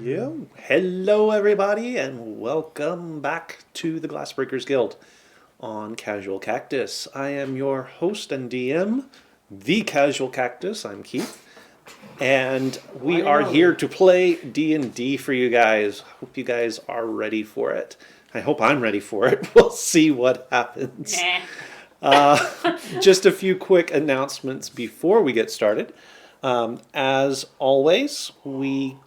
Yo, hello everybody, and welcome back to the Glassbreakers Guild on Casual Cactus. I am your host and DM, the Casual Cactus. I'm Keith, and we are here to play D&D for you guys. Hope you guys are ready for it. I hope I'm ready for it. We'll see what happens. Just a few quick announcements before we get started. As always, we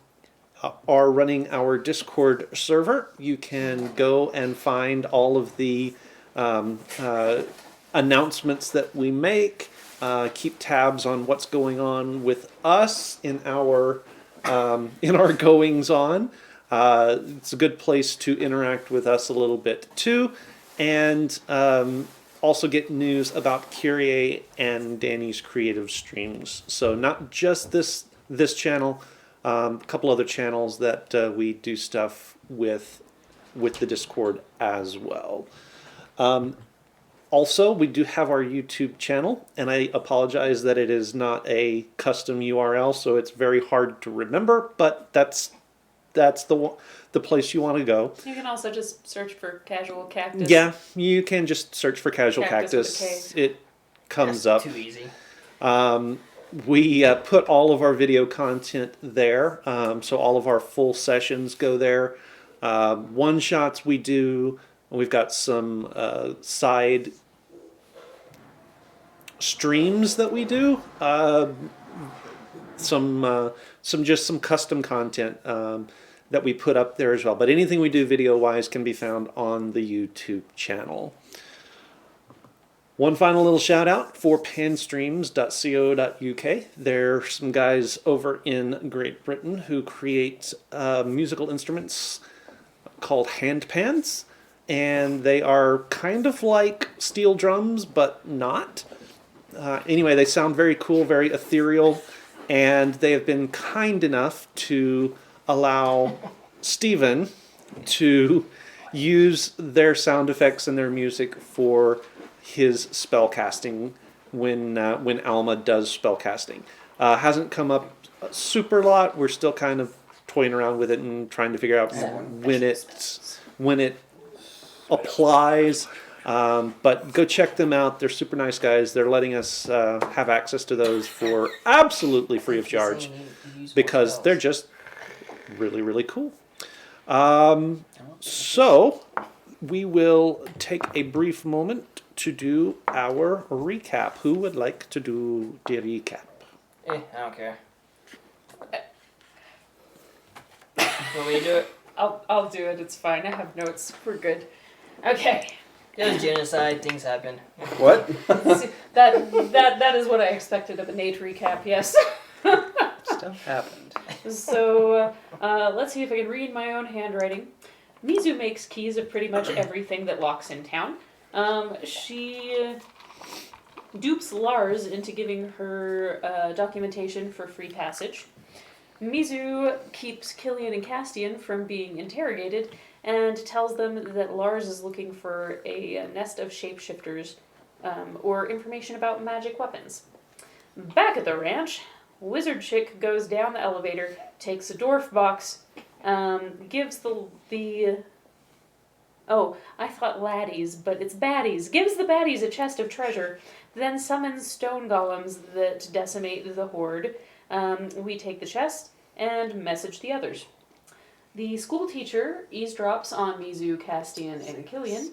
are running our Discord server. You can go and find all of the announcements that we make. Keep tabs on what's going on with us in our goings on. It's a good place to interact with us a little bit too, and also get news about Kyrie and Danny's creative streams. So not just this channel. A couple other channels that we do stuff with the Discord as well. Also, we do have our YouTube channel, and I apologize that it is not a custom URL, so it's very hard to remember, but that's the place you want to go. You can also just search for Casual Cactus. Yeah, you can just search for Casual Cactus. It comes up. Too easy. We put all of our video content there, so all of our full sessions go there. One shots we do. We've got some side streams that we do. Some custom content that we put up there as well. But anything we do video wise can be found on the YouTube channel. One final little shout out for panstreams.co.uk. There are some guys over in Great Britain who create musical instruments called hand pans, and they are kind of like steel drums, but not. Anyway, they sound very cool, very ethereal, and they have been kind enough to allow Stephen to use their sound effects and their music for his spell casting when Alma does spell casting. Hasn't come up a super lot. We're still kind of toying around with it and trying to figure out when it applies. But go check them out. They're super nice guys. They're letting us have access to those for absolutely free of charge because they're just really, really cool. So we will take a brief moment to do our recap. Who would like to do the recap? I don't care. Want me to do it? I'll do it. It's fine. I have notes. We're good. Okay. There's genocide. Things happen. What? That is what I expected of a Nate recap. Yes. Stuff happened. So let's see if I can read my own handwriting. Mizu makes keys of pretty much everything that locks in town. She dupes Lars into giving her documentation for free passage. Mizu keeps Killian and Castian from being interrogated and tells them that Lars is looking for a nest of shapeshifters or information about magic weapons. Back at the ranch, Wizard Chick goes down the elevator, takes a dwarf box, gives oh, I thought laddies, but it's baddies. Gives the baddies a chest of treasure, then summons stone golems that decimate the horde. We take the chest and message the others. The school teacher eavesdrops on Mizu, Castian, and Killian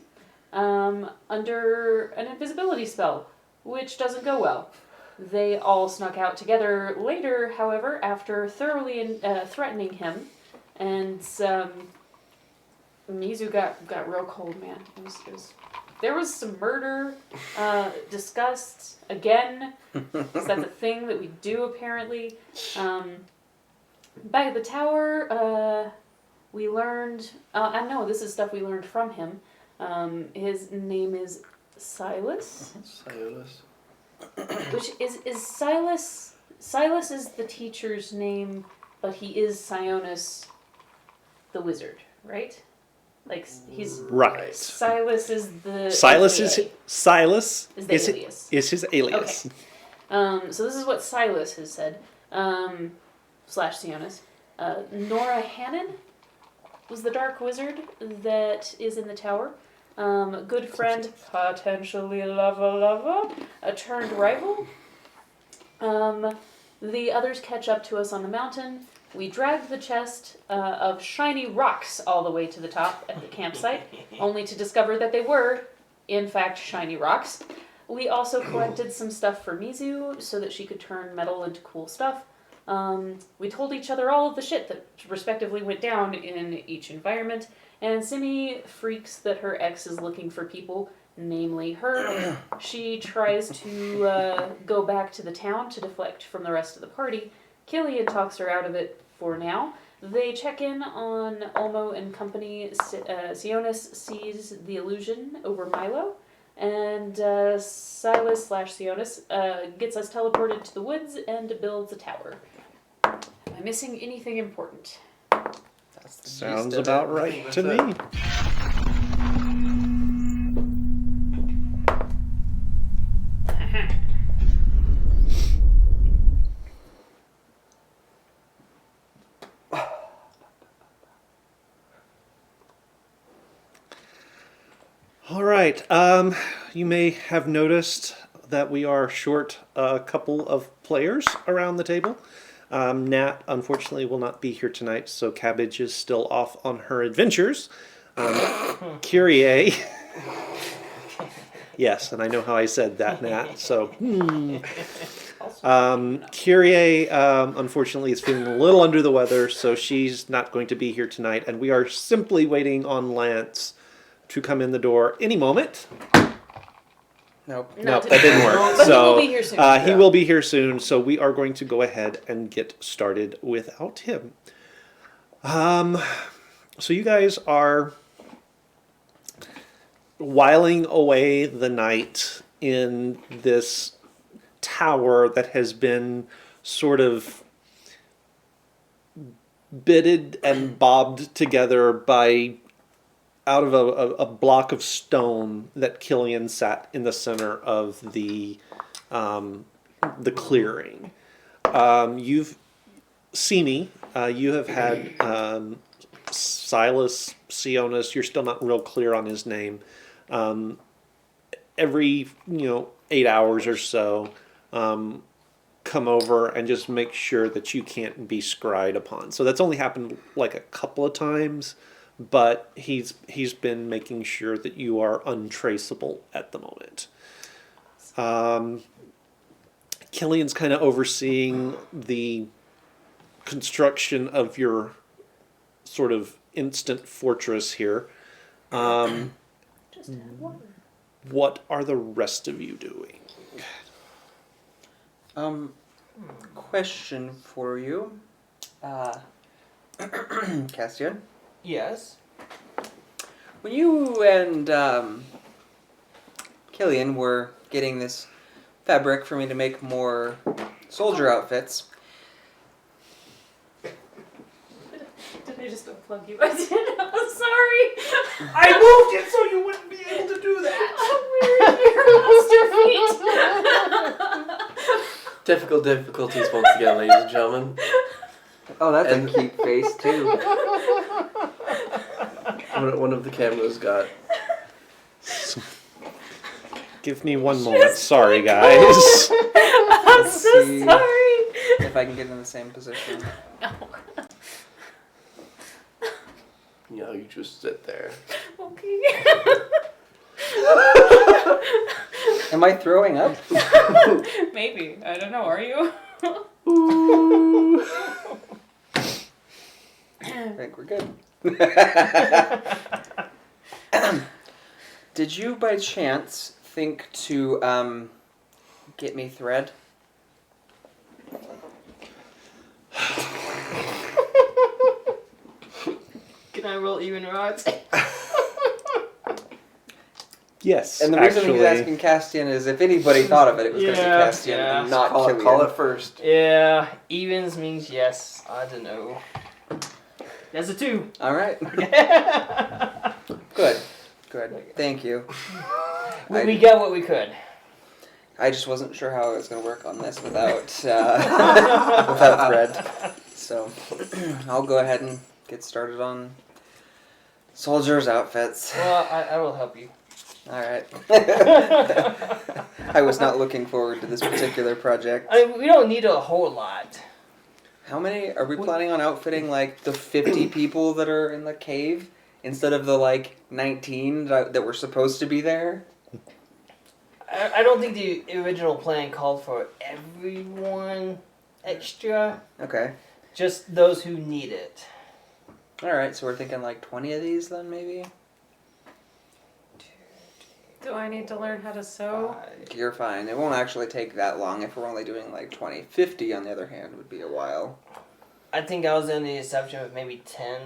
under an invisibility spell, which doesn't go well. They all snuck out together later, however, after thoroughly threatening him, and Mizu got real cold, man. There was some murder discussed again. Is that the thing that we do, apparently? Back at the tower, we learned... I know, this is stuff we learned from him. His name is Silas. Silas. Which is Silas... Silas is the teacher's name, but he is Sionis the wizard, right? Like, he's... Right. Silas is the... Silas AKA. is Silas Is the alias. Is his alias. Okay. So this is what Silas has said. / Sionis. Nora Hannon was the dark wizard that is in the tower. Good friend, potentially lover, a turned rival. The others catch up to us on the mountain. We drag the chest of shiny rocks all the way to the top at the campsite, only to discover that they were, in fact, shiny rocks. We also collected some stuff for Mizu so that she could turn metal into cool stuff. We told each other all of the shit that respectively went down in each environment, and Simi freaks that her ex is looking for people, namely her. She tries to go back to the town to deflect from the rest of the party. Killian talks her out of it for now. They check in on Olmo and company. Sionis sees the illusion over Milo, and Silas/Sionis gets us teleported to the woods and builds a tower. Am I missing anything important? That's the Sounds gist of about it. right That's to it. me. All right. You may have noticed that we are short a couple of players around the table. Nat, unfortunately, will not be here tonight, so Cabbage is still off on her adventures. Kyrie. Yes, and I know how I said that, Nat. So, Kyrie, unfortunately, is feeling a little under the weather, so she's not going to be here tonight, and we are simply waiting on Lance to come in the door any moment. Nope. Nope, that didn't work. But So, he will be here soon. he will be here soon, so we are going to go ahead and get started without him. So you guys are whiling away the night in this tower that has been sort of bitted and bobbed together by out of a block of stone that Killian sat in the center of the clearing. You've seen me. You have had Silas Sionis. You're still not real clear on his name. Every 8 hours or so, come over and just make sure that you can't be scryed upon. So that's only happened like a couple of times. But he's been making sure that you are untraceable at the moment. Killian's kind of overseeing the construction of your sort of instant fortress here. Just add water. What are the rest of you doing? Question for you. Castian. Yes. When you and Killian were getting this fabric for me to make more soldier outfits, Did I just unplug you? I did. I'm sorry. I moved it so you wouldn't be able to do that. I'm wearing your monster feet. Difficult difficulties once again, ladies and gentlemen. oh, that's And- a cute face too. One of the cameras got. Give me one moment. Sorry, guys. I'm Let's so see. sorry. If I can get in the same position. No. You just sit there. Okay. Am I throwing up? Maybe. I don't know. Are you? I think we're good. Did you by chance think to get me thread? Can I roll even odds? Yes, And the reason actually. he's asking Castian is if anybody thought of it, it was going to be Yeah, Castian yeah. and not Call Killian. it first. Yeah, evens means yes. I don't know. That's a 2. All right. Good. Good. Thank you. we got what we could. I just wasn't sure how I was going to work on this without without thread. So I'll go ahead and get started on soldiers' outfits. Well, I will help you. All right. I was not looking forward to this particular project. I mean, we don't need a whole lot. How many are we planning on outfitting? Like the 50 people that are in the cave instead of the like 19 that were supposed to be there? I don't think the original plan called for everyone extra. Okay. Just those who need it. All right. So we're thinking like 20 of these then maybe. Do I need to learn how to sew? You're fine. It won't actually take that long if we're only doing like 20. 50 on the other hand would be a while. I think I was in the assumption of maybe 10,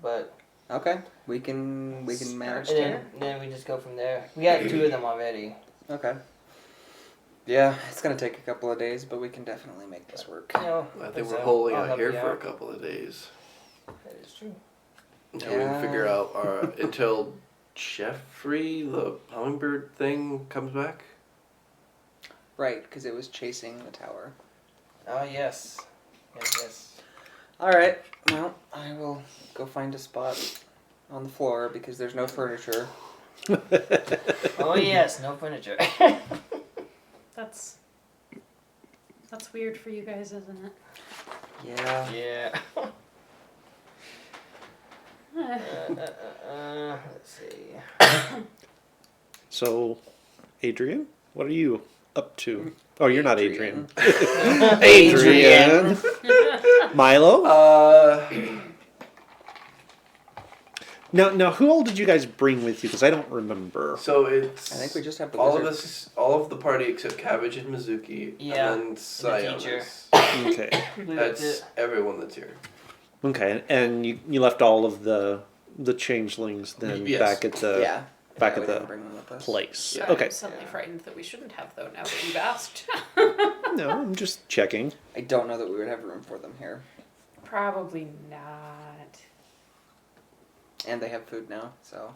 but Okay. We can manage and to. then we just go from there. We got 2 of them already. Okay. Yeah, it's gonna take a couple of days, but we can definitely make this work. You know, I think so we're holding I'll out help here you for a out. couple of days That is true. until we can figure out our until Jeffrey the hummingbird thing comes back. Right, because it was chasing the tower. Oh yes, yes. All right. Well, I will go find a spot on the floor because there's no furniture. Oh yes, no furniture. That's weird for you guys, isn't it? Yeah. Yeah. Eh. Let's see. So, Adrian, what are you up to? Oh, you're not Adrian. Adrian. Milo? Uh, Now, who all did you guys bring with you? Because I don't remember. so it's. I think we just have the all of wizard. us, all of the party except Cabbage and Mizuki, Yeah, and then teacher. Sionis. Okay. That's everyone that's here. Okay, and you left all of the changelings then Yes. back at the Yeah. back Yeah, at we didn't the bring them with us. place. Yeah. Okay. I'm suddenly frightened that we shouldn't have, though, now that you've asked. No, I'm just checking. I don't know that we would have room for them here, Probably not. and they have food now, so.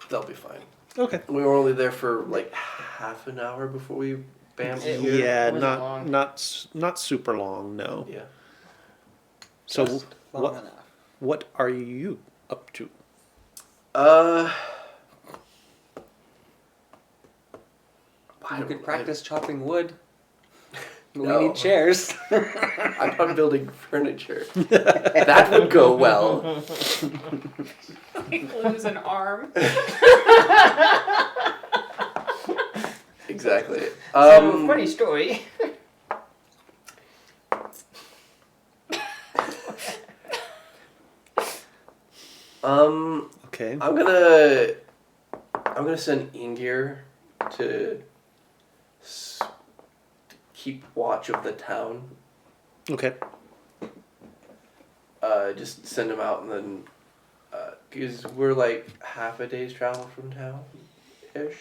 They'll be fine. Okay. We were only there for like half an hour before we bammed It- here. Yeah, wasn't long. not super long. No. Yeah. So Just long what enough. what are you up to? You could practice chopping wood. We No. need chairs. I'm not building furniture. That would go well. Lose an arm. Exactly. So, funny story. Okay. I'm gonna send Ingir to keep watch of the town. Okay. Just send him out and then, because we're like half a day's travel from town, ish.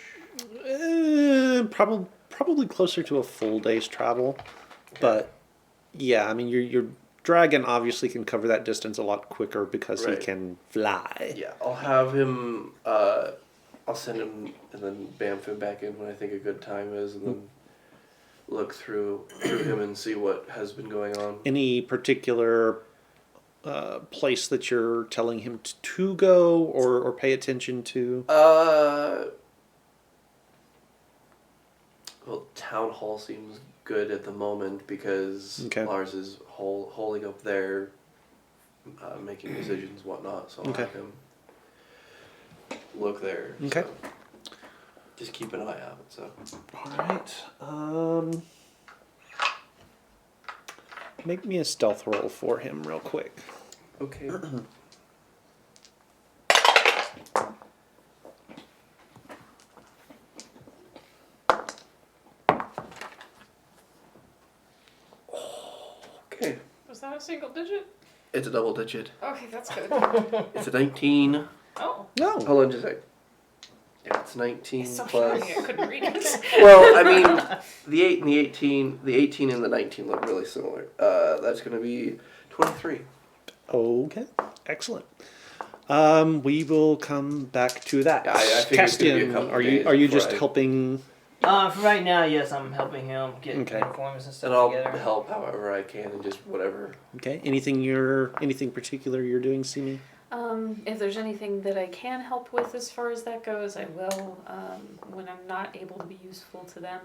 Probably closer to a full day's travel, but yeah, I mean your dragon obviously can cover that distance a lot quicker because Right. he can fly. Yeah, I'll have him. I'll send him and then bamf him back in when I think a good time is, and then look through him and see what has been going on. Any particular place that you're telling him to go or pay attention to? Well, town hall seems good at the moment because Okay. Lars is holding up there, making decisions, whatnot. So I'll Okay. have him look there. Okay. So just keep an eye out. So All right. Make me a stealth roll for him real quick. okay. Okay. Was that a single digit? It's a double digit. Okay, that's good. It's a 19. Oh, No. Hold on just a sec. Yeah, it's 19 it's so plus. shiny I couldn't read it. Well, I mean, the 8 and the 18, the 18 and the 19 look really similar. That's going to be 23. Okay. Excellent. We will come back to that. Yeah, I figured it's gonna be a Castian, couple are you days are you before just I- helping For right now, yes, I'm helping him get Okay. uniforms and And stuff I'll together. help however I can and just whatever. Okay. Anything particular you're doing, Simi? If there's anything that I can help with as far as that goes, I will. When I'm not able to be useful to them,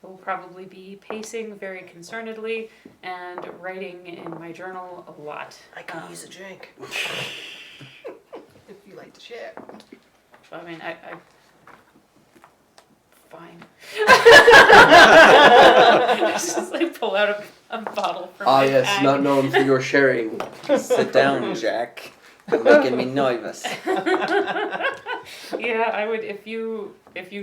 I will probably be pacing very concernedly and writing in my journal a lot. I can use a drink. If you like to share. I mean, I fine. Just like pull out a bottle from Ah, my yes, bag. not known for your sharing. Sit down, Jack. You're making me nervous. Yeah, I would if you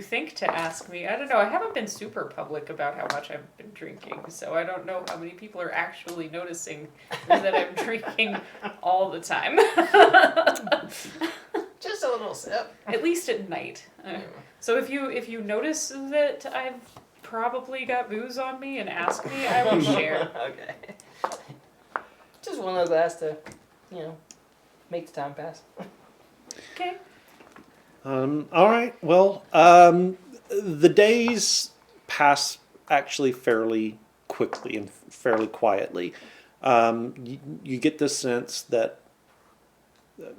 think to ask me. I don't know. I haven't been super public about how much I've been drinking, so I don't know how many people are actually noticing that I'm drinking all the time. Just a little sip. At least at night. So if you notice that I've probably got booze on me and ask me, I will share. Okay. Just one little glass to, make the time pass. Okay. All right. Well, the days pass actually fairly quickly and fairly quietly. You get the sense that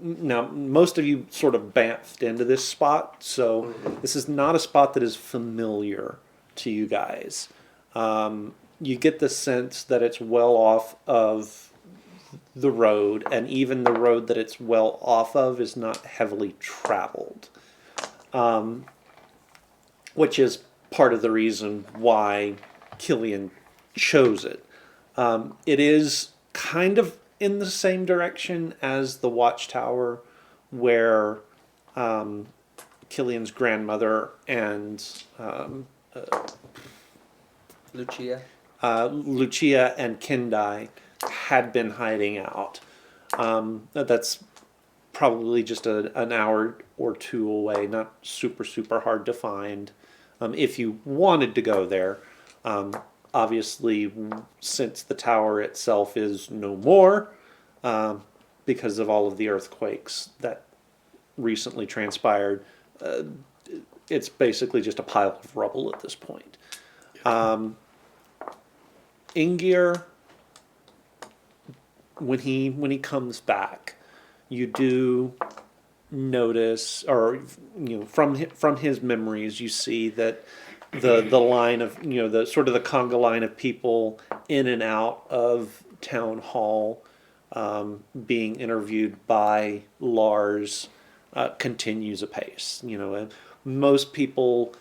now most of you sort of bamfed into this spot, so this is not a spot that is familiar to you guys. You get the sense that it's well off of the road, and even the road that it's well off of is not heavily traveled, which is part of the reason why Killian chose it. It is kind of in the same direction as the watchtower where Killian's grandmother and Lucia. Lucia and Kendai had been hiding out. That's probably just an hour or two away, not super hard to find. If you wanted to go there, obviously, since the tower itself is no more, because of all of the earthquakes that recently transpired, it's basically just a pile of rubble at this point. Ingir, when he comes back, you do notice, or from his memories, you see that the line of the sort of the conga line of people in and out of town hall, being interviewed by Lars, continues apace. Most people,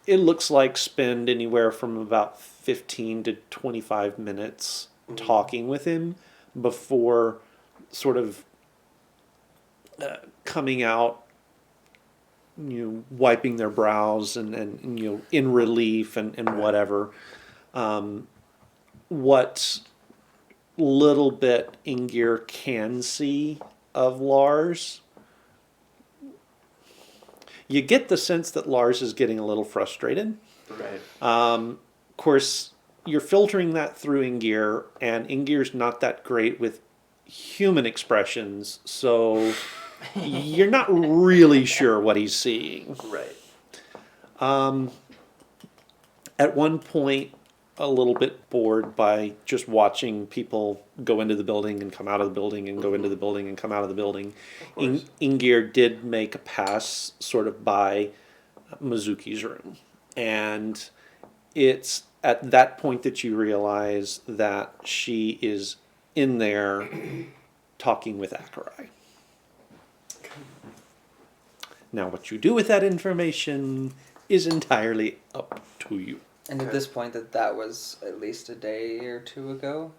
it looks like, spend anywhere from about 15 to 25 minutes talking with him before sort of coming out, wiping their brows and in relief and whatever. What little bit Ingir can see of Lars, you get the sense that Lars is getting a little frustrated. Right. Of course, you're filtering that through Ingir, and Ingir's not that great with human expressions, so you're not really sure what he's seeing. Right. At one point, a little bit bored by just watching people go into the building and come out of the building and go into the building and come out of the building, Ingir did make a pass sort of by Mizuki's room. And it's at that point that you realize that she is in there talking with Akurai. Now, what you do with that information is entirely up to you. And at this point, that was at least a day or two ago.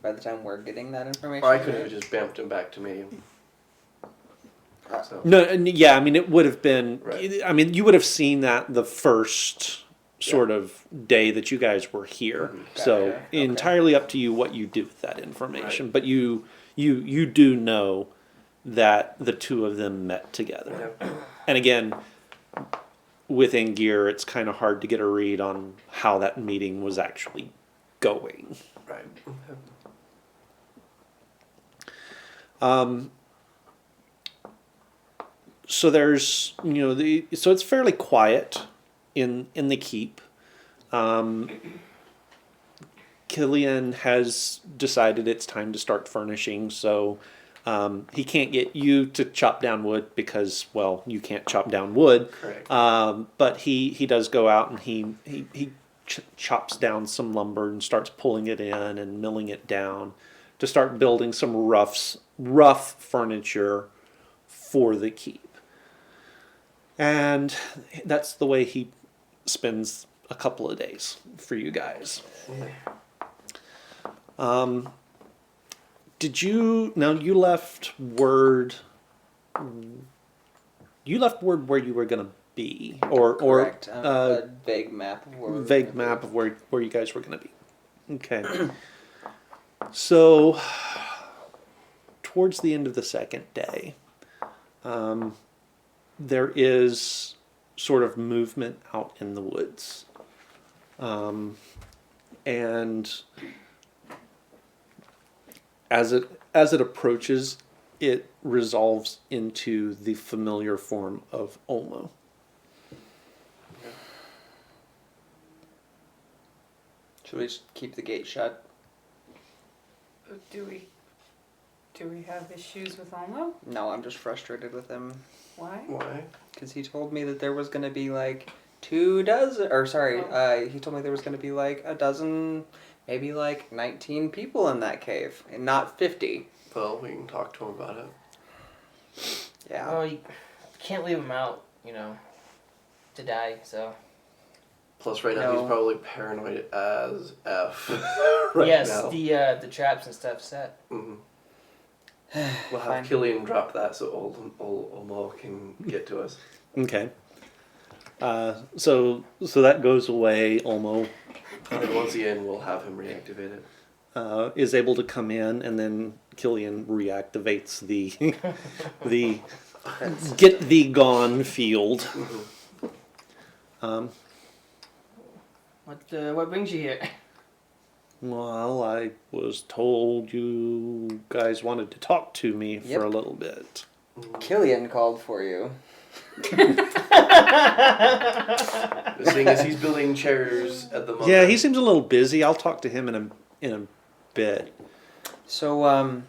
By the time we're getting that information. Or I could have just bamfed him back to me. So. No, yeah, I mean, it would have been. Right. I mean, you would have seen that the first sort of day that you guys were here. So Gotcha. Okay. entirely up to you what you do with that information. Right. But you do know that the two of them met together. Yep. And again, with Ingir, it's kind of hard to get a read on how that meeting was actually going. Right. So there's, so it's fairly quiet in the keep. Killian has decided it's time to start furnishing, so he can't get you to chop down wood because, well, you can't chop down wood. Correct. But he does go out and he chops down some lumber and starts pulling it in and milling it down to start building some rough furniture for the keep. And that's the way he spends a couple of days for you guys. Did you left word where you were gonna be, or Correct. A vague map of where we were vague gonna map be. of where you guys were gonna be. Okay. So towards the end of the second day, there is sort of movement out in the woods, and as it approaches, it resolves into the familiar form of Olmo. Should we just keep the gate shut? Do we have issues with Olmo? No, I'm just frustrated with him Why? Why? because he told me that there was going to be like 24, or sorry, he told me there was going to be like a dozen, maybe like 19 people in that cave, and not 50. Well, we can talk to him about it. Yeah. Well, you can't leave him out, to die. So Plus, right now No. he's probably paranoid as f. right yes, now. the traps and stuff set. Mhm. We'll have Fine. Killian drop that so old Olmo can get to us. Okay. So that goes away. Olmo And once he's in, we'll have him reactivate it. is able to come in, and then Killian reactivates the get thee gone field. What brings you here? Well, I was told you guys wanted to talk to me Yep. for a little bit. Killian called for you. The thing is, he's building chairs at the moment. Yeah, he seems a little busy. I'll talk to him in a bit. So,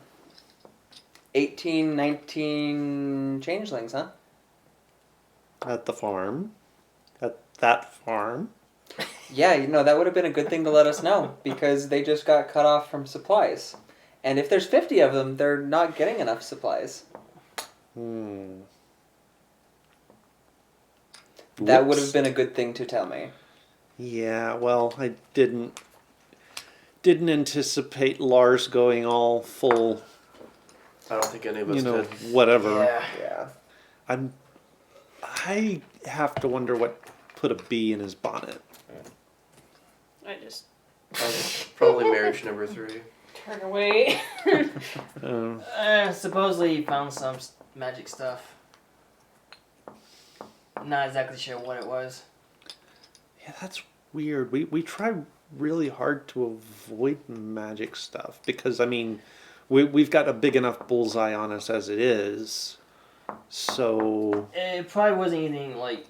18, 19 changelings, huh? At the farm. At that farm. Yeah, that would have been a good thing to let us know, because they just got cut off from supplies. And if there's 50 of them, they're not getting enough supplies. That would have Whoops. been a good thing to tell me. Yeah, well, I didn't anticipate Lars going all full, I don't think any of us did. whatever. Yeah. I have to wonder what put a bee in his bonnet. I just Probably marriage number 3. turn away. Supposedly he found some magic stuff. Not exactly sure what it was. Yeah, that's weird. We try really hard to avoid magic stuff because, I mean, we've got a big enough bullseye on us as it is. So It probably wasn't anything like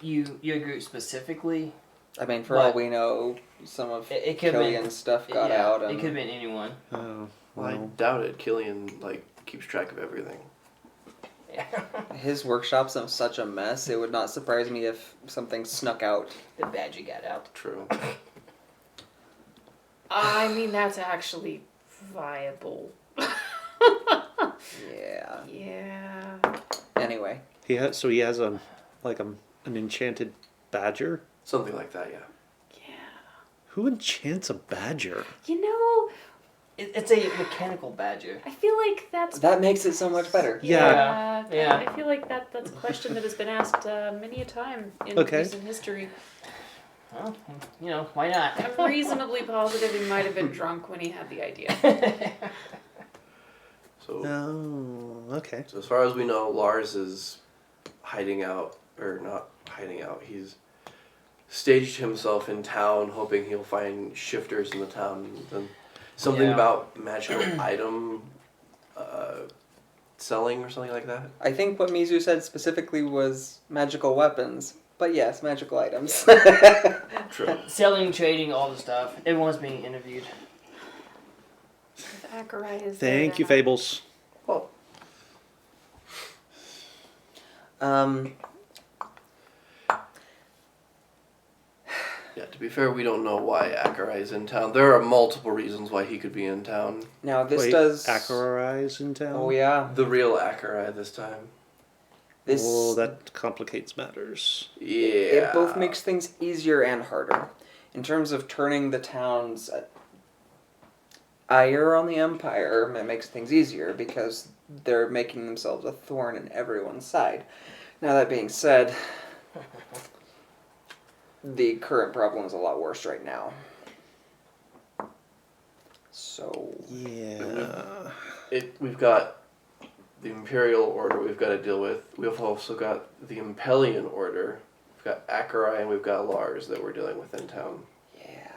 your group specifically. I mean, for all But- we know, some of It could have been. Killian's stuff got Yeah, out. it And could have been anyone. oh, Well, I well, doubt it. Killian keeps track of everything. Yeah. his workshop's such a mess, it would not surprise me if something snuck out. The badger got out. True. I mean, that's actually viable. Yeah. Yeah. Anyway. he has an enchanted badger. Something like that, yeah. Yeah. Who enchants a badger? It's a mechanical badger. I feel like that's. That makes it so much better. Yeah. Yeah. I feel like that's a question that has been asked many a time in Okay. recent history. Well, why not? I'm reasonably positive he might have been drunk when he had the idea. So, Oh, okay. so as far as we know, Lars is hiding out, or not hiding out. He's staged himself in town, hoping he'll find shifters in the town. And something Yeah. about magical item selling or something like that. I think what Mizu said specifically was magical weapons. But yes, magical items. True. Selling, trading, all the stuff. Everyone's being interviewed. If Acherai is Thank you, Fables. Well, um, yeah. To be fair, we don't know why Acherai is in town. There are multiple reasons why he could be in town. now this Wait, does. Acherai in town? Oh yeah. The real Acherai this time. This. Well, that complicates matters. Yeah. It both makes things easier and harder. In terms of turning the town's ire on the Empire, it makes things easier because they're making themselves a thorn in everyone's side. Now, that being said, the current problem is a lot worse right now. So, Yeah. We've got the Imperial Order we've got to deal with. We've also got the Impelian Order. We've got Acherai and we've got Lars that we're dealing with in town. yeah.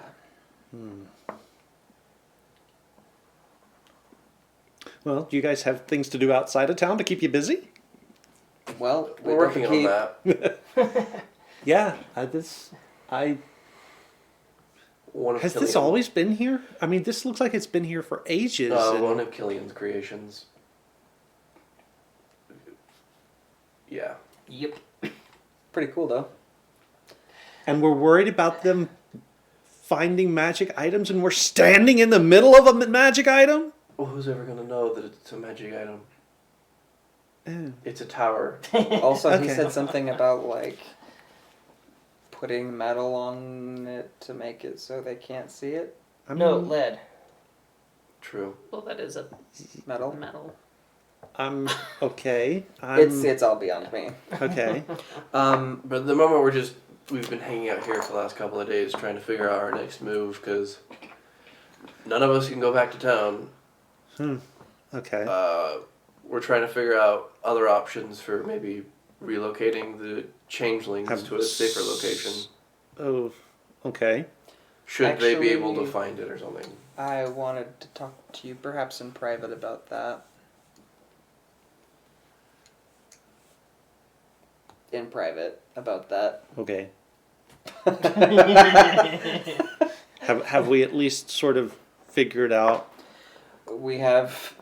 Well, do you guys have things to do outside of town to keep you busy? Well, We're working on that. Yeah. One of Has this Killian- always been here? I mean, this looks like it's been here for ages. and- one of Killian's creations. Yeah. Yep. Pretty cool, though. And we're worried about them finding magic items, and we're standing in the middle of a magic item? Well, who's ever gonna know that it's a magic item? Eh. It's a tower. Also, he Okay. said something about, like, putting metal on it to make it so they can't see it. I No, mean, lead. True. Well, that is a Metal. metal. I'm okay. It's all beyond me. Okay. But at the moment we've been hanging out here for the last couple of days trying to figure out our next move because none of us can go back to town. Okay. We're trying to figure out other options for maybe relocating the changelings to a safer location. Oh, okay. Should they be able to Actually- find it or something? I wanted to talk to you perhaps in private about that. In private about that. Okay. Have we at least sort of figured out? We have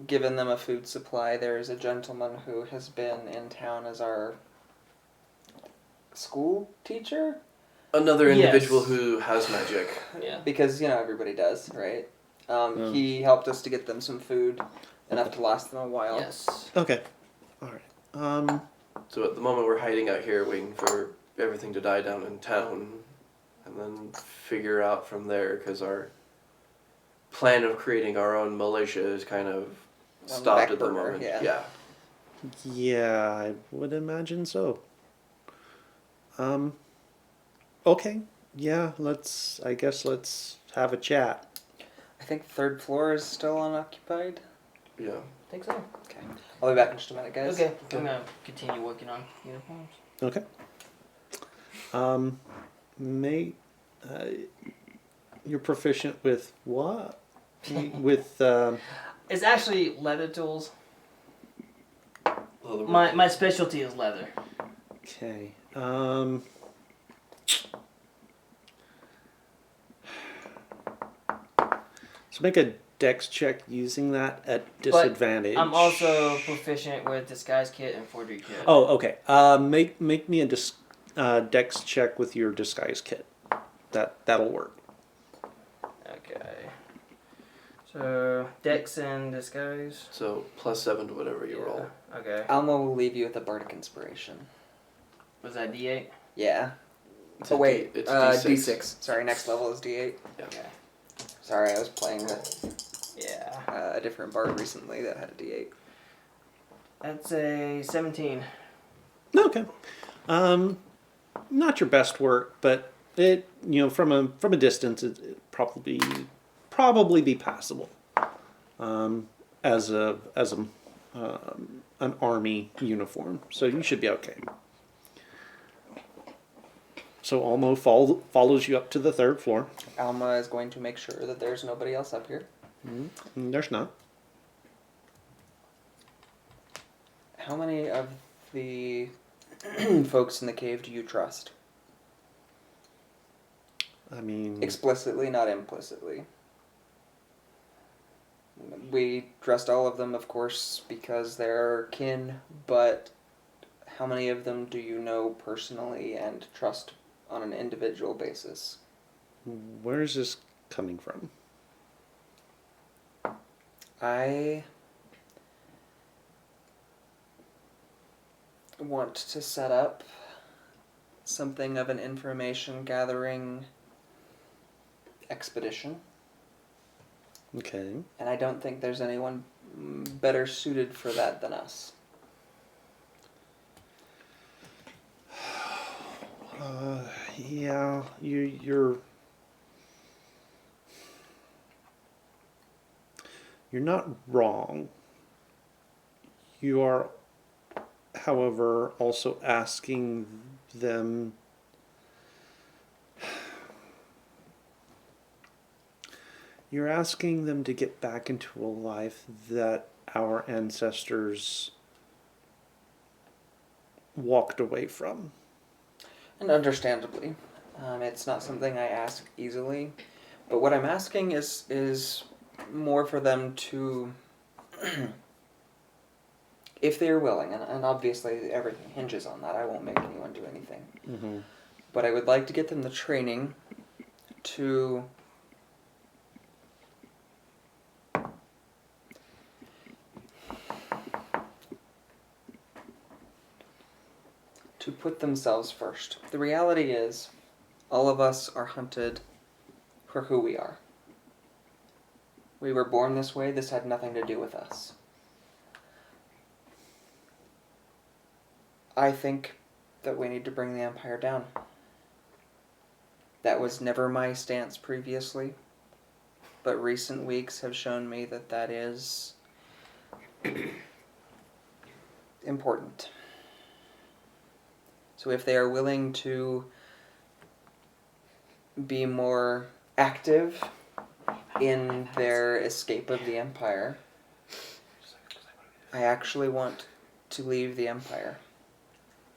given them a food supply. There is a gentleman who has been in town as our school teacher. Another Yes. individual who has magic. Yeah. Because, everybody does, right? Yeah. He helped us to get them some food, enough to last them a while. Yes. Okay. All right. So at the moment we're hiding out here waiting for everything to die down in town and then figure out from there because our plan of creating our own militia is kind of the stopped back at the burner, moment. yeah. Yeah, I would imagine so. Okay. Yeah, I guess let's have a chat. I think third floor is still unoccupied. Yeah. Think so. Okay. I'll be back in just a minute, guys. Okay. I'm gonna continue working on uniforms. Okay. You're proficient with what? With It's actually leather tools. Well, the- My specialty is leather. okay. So make a dex check using that at disadvantage. I'm also proficient with disguise kit and forgery kit. Oh, okay. Make me a dex check with your disguise kit. That'll work. Okay. So dex and disguise. So +7 to whatever you roll. Okay. Alma will leave you with a bardic inspiration. Was that D8? Yeah. It's Oh a wait, it's D6. Sorry, next level is D8. Yeah. Okay. Sorry, I was playing with Yeah. a different bard recently that had a D8. That's a 17. Okay. Not your best work, but it from a distance it probably be passable. As an army uniform, so you should be okay. So Almo follows you up to the third floor. Alma is going to make sure that there's nobody else up here. There's not. How many of the folks in the cave do you trust? I mean, Explicitly, not implicitly. We trust all of them, of course, because they're kin, but how many of them do you know personally and trust on an individual basis? where is this coming from? I want to set up something of an information gathering expedition, Okay. and I don't think there's anyone better suited for that than us. Yeah, you're not wrong. You are, however, also asking them. You're asking them to get back into a life that our ancestors walked away from. And understandably, it's not something I ask easily. But what I'm asking is more for them to, if they're willing, and obviously everything hinges on that. I won't make anyone do anything. Mm-hmm. But I would like to get them the training to put themselves first. The reality is, all of us are hunted for who we are. We were born this way, this had nothing to do with us. I think that we need to bring the Empire down. That was never my stance previously, but recent weeks have shown me that that is important. So if they are willing to be more active in their escape of the Empire, I actually want to leave the Empire.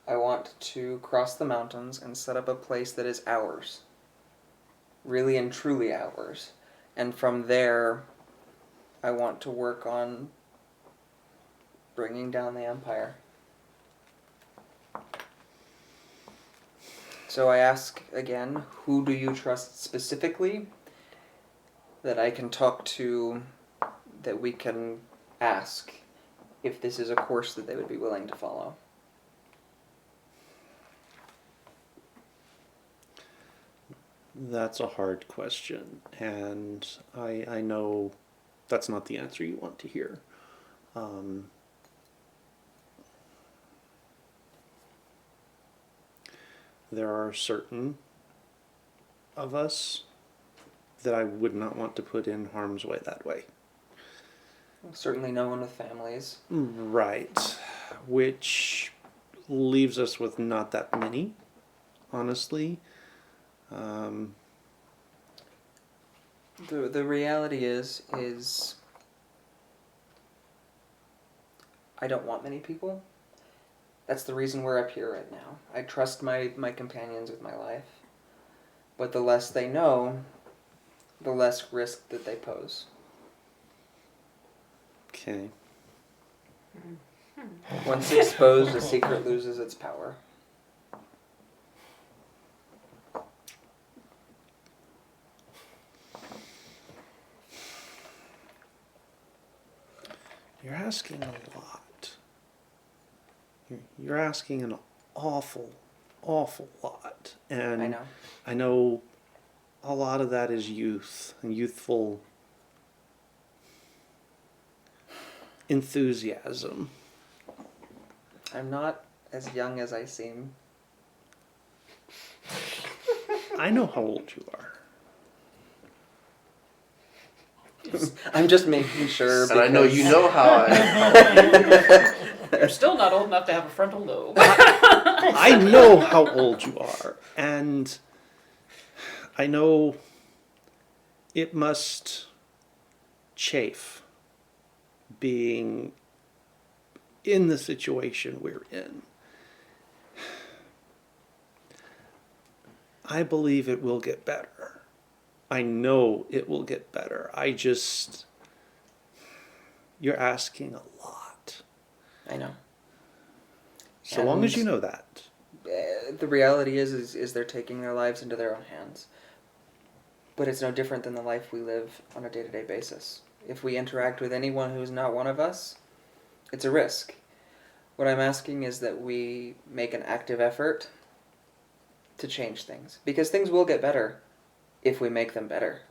I want to cross the mountains and set up a place that is ours. Really and truly ours. And from there, I want to work on bringing down the Empire. So I ask again, who do you trust specifically that I can talk to, that we can ask if this is a course that they would be willing to follow? That's a hard question, and I know that's not the answer you want to hear. There are certain of us that I would not want to put in harm's way that way. Certainly no one with families. Right. Which leaves us with not that many, honestly. The reality is I don't want many people. That's the reason we're up here right now. I trust my companions with my life. But the less they know, the less risk that they pose. Okay. Once exposed, a secret loses its power. You're asking a lot. You're asking an awful lot. And I know. I know a lot of that is youth and youthful enthusiasm. I'm not as young as I seem. I know how old you are. I'm just making sure. And I know because- you know how I. You're still not old enough to have a frontal lobe. I know how old you are. And I know it must chafe being in the situation we're in. I believe it will get better. I know it will get better. You're asking a lot. I know. So long as And- you know that. The reality is they're taking their lives into their own hands. But it's no different than the life we live on a day-to-day basis. If we interact with anyone who's not one of us, it's a risk. What I'm asking is that we make an active effort to change things. Because things will get better if we make them better.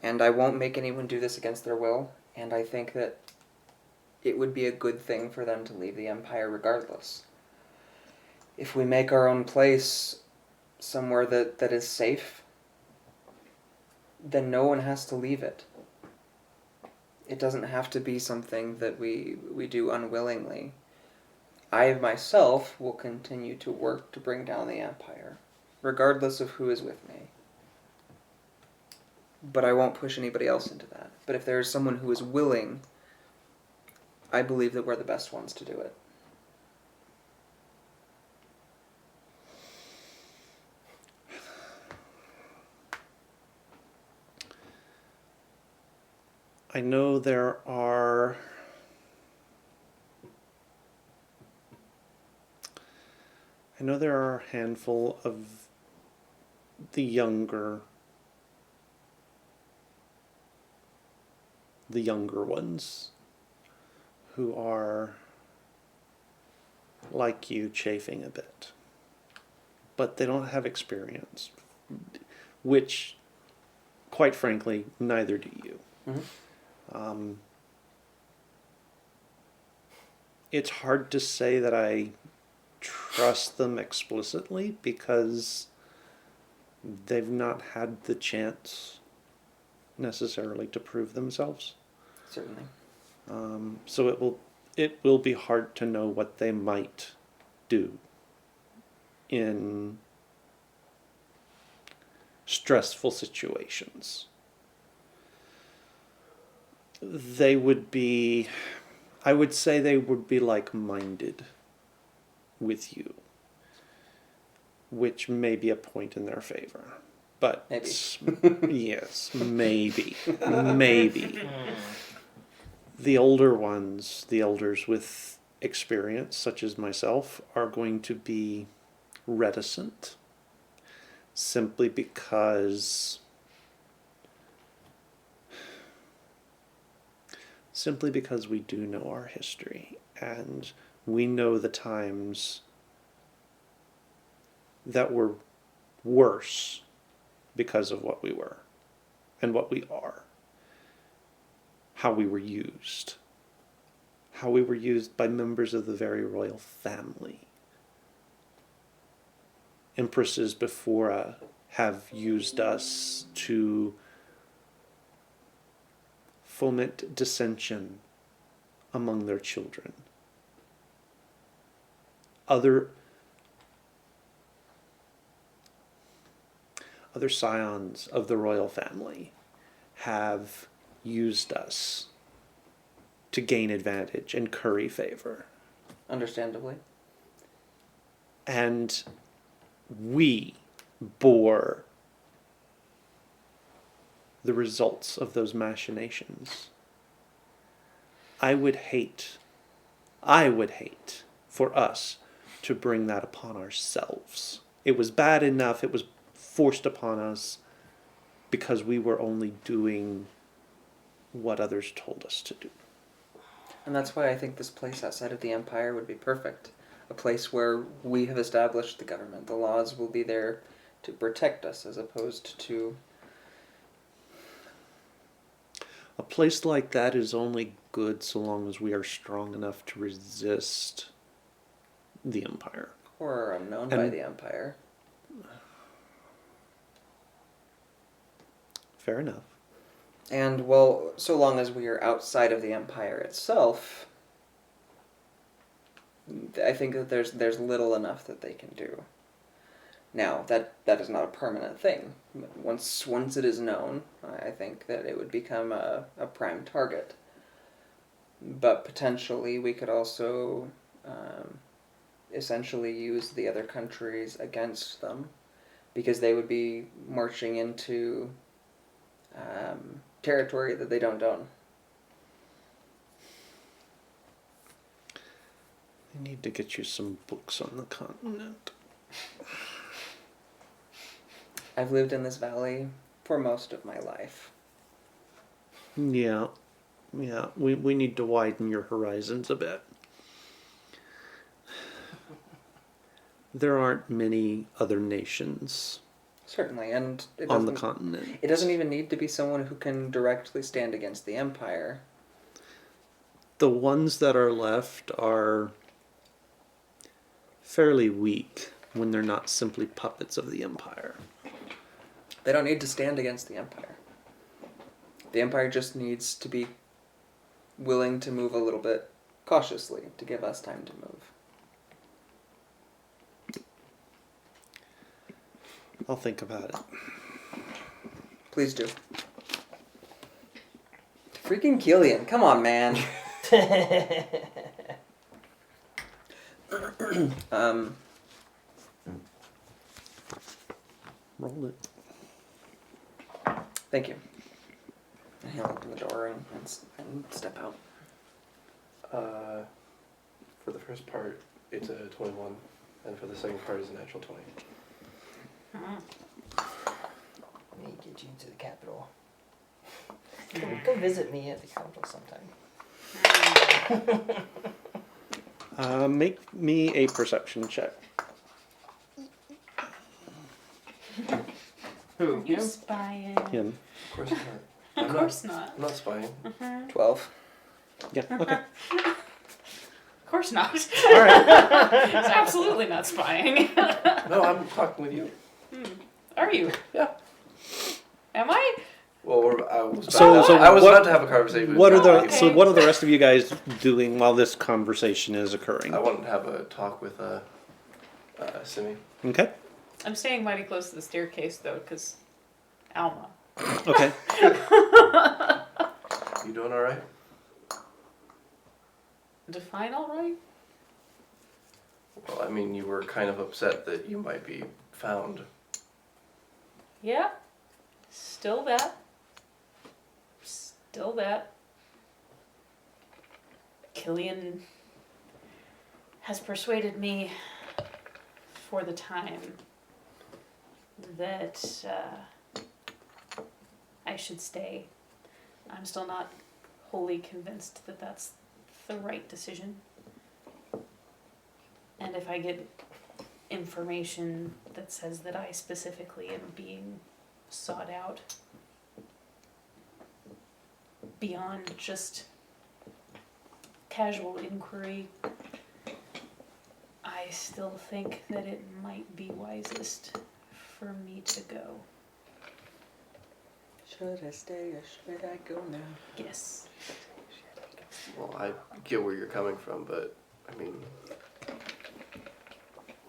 And I won't make anyone do this against their will, and I think that it would be a good thing for them to leave the Empire regardless. If we make our own place somewhere that is safe, then no one has to leave it. It doesn't have to be something that we do unwillingly. I myself will continue to work to bring down the Empire, regardless of who is with me. But I won't push anybody else into that. But if there is someone who is willing, I believe that we're the best ones to do it. I know there are a handful of the younger ones who are like you, chafing a bit. But they don't have experience, which, quite frankly, neither do you. Mm-hmm. It's hard to say that I trust them explicitly because they've not had the chance necessarily to prove themselves. Certainly. So it will be hard to know what they might do in stressful situations. I would say they would be like-minded with you, which may be a point in their favor. But Maybe. yes, maybe. The older ones, the elders with experience, such as myself, are going to be reticent simply because we do know our history and we know the times that were worse because of what we were and what we are. How we were used. How we were used by members of the very royal family. Empresses before have used us to foment dissension among their children. Other scions of the royal family have used us to gain advantage and curry favor. Understandably. And we bore the results of those machinations. I would hate for us to bring that upon ourselves. It was bad enough, it was forced upon us because we were only doing what others told us to do. And that's why I think this place outside of the Empire would be perfect. A place where we have established the government. The laws will be there to protect us as opposed to... A place like that is only good so long as we are strong enough to resist the Empire. or are unknown by the Empire. Fair enough. And, well, so long as we are outside of the Empire itself, I think that there's little enough that they can do. Now, that is not a permanent thing. Once it is known, I think that it would become a prime target. But potentially we could also essentially use the other countries against them, because they would be marching into territory that they don't own. I need to get you some books on the continent. I've lived in this valley for most of my life. Yeah. Yeah. We need to widen your horizons a bit. There aren't many other nations Certainly, and on the continent. it doesn't even need to be someone who can directly stand against the Empire. The ones that are left are fairly weak when they're not simply puppets of the Empire. They don't need to stand against the Empire. The Empire just needs to be willing to move a little bit cautiously to give us time to move. I'll think about it. Please do. Freaking Killian, come on, man. Roll it. Thank you. And he'll open the door and step out. For the first part, it's a 21, and for the second part, it's a natural 20. Let me get you to the capital. Come visit me at the capital sometime. Make me a perception check. Who? You spying? Him. Of course not. Of course not. I'm not spying. 12. Yeah. Okay. Of course not. All right. He's absolutely not spying. No, I'm talking with you. Are you? Yeah. Am I? Well, I was about, So what- about to have a conversation. What are with the you. okay. so what are the rest of you guys doing while this conversation is occurring? I wanted to have a talk with Simi. Okay. I'm staying mighty close to the staircase though, because Alma. Okay. You doing all right? Define all right? Well, I mean, you were kind of upset that you might be found. Yeah. Still that. Still that. Killian has persuaded me for the time that I should stay. I'm still not wholly convinced that that's the right decision. And if I get information that says that I specifically am being sought out beyond just casual inquiry, I still think that it might be wisest for me to go. Should I stay or should I go now? Yes. Well, I get where you're coming from, but I mean,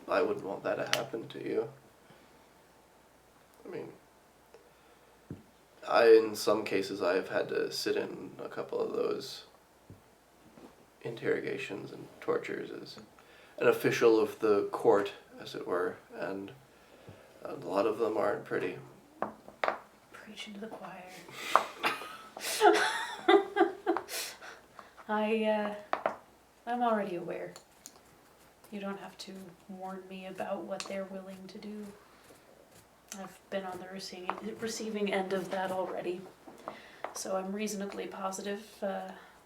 I wouldn't want that to happen to you. I mean, in some cases, I've had to sit in a couple of those interrogations and tortures as an official of the court, as it were, and a lot of them aren't pretty. Preaching to the choir. I'm already aware. You don't have to warn me about what they're willing to do. I've been on the receiving end of that already. So I'm reasonably positive,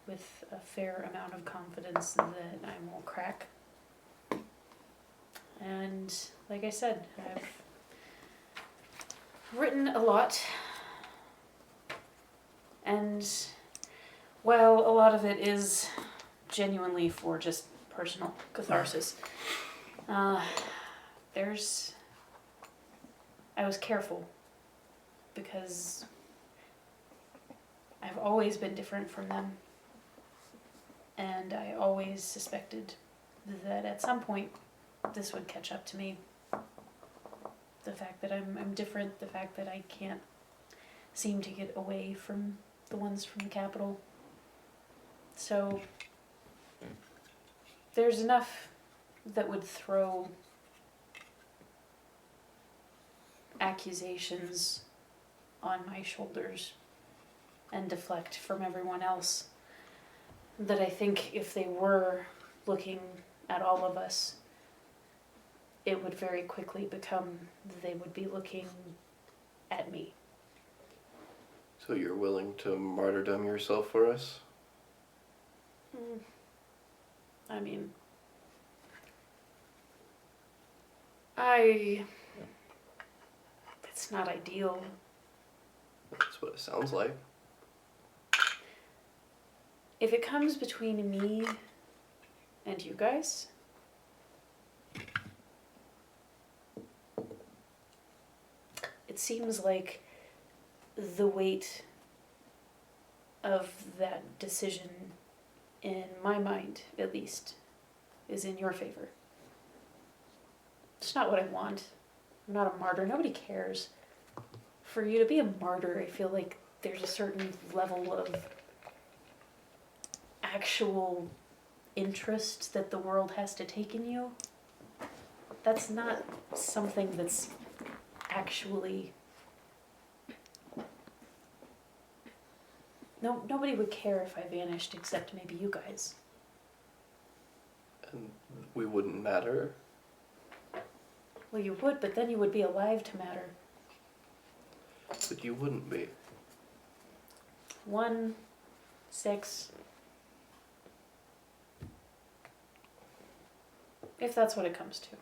with a fair amount of confidence that I won't crack. And like I said, I've written a lot. And while a lot of it is genuinely for just personal catharsis, I was careful because I've always been different from them, and I always suspected that at some point this would catch up to me. The fact that I'm different, the fact that I can't seem to get away from the ones from the capital. So there's enough that would throw accusations on my shoulders and deflect from everyone else that I think if they were looking at all of us, it would very quickly become they would be looking at me. So you're willing to martyrdom yourself for us? I mean, it's not ideal. That's what it sounds like. If it comes between me and you guys, it seems like the weight of that decision, in my mind at least, is in your favor. It's not what I want. I'm not a martyr. Nobody cares. For you to be a martyr, I feel like there's a certain level of actual interest that the world has to take in you. That's not something that's actually... Nobody would care if I vanished except maybe you guys. And we wouldn't matter. Well, you would, but then you would be alive to matter. But you wouldn't be. 1, 6. If that's what it comes to.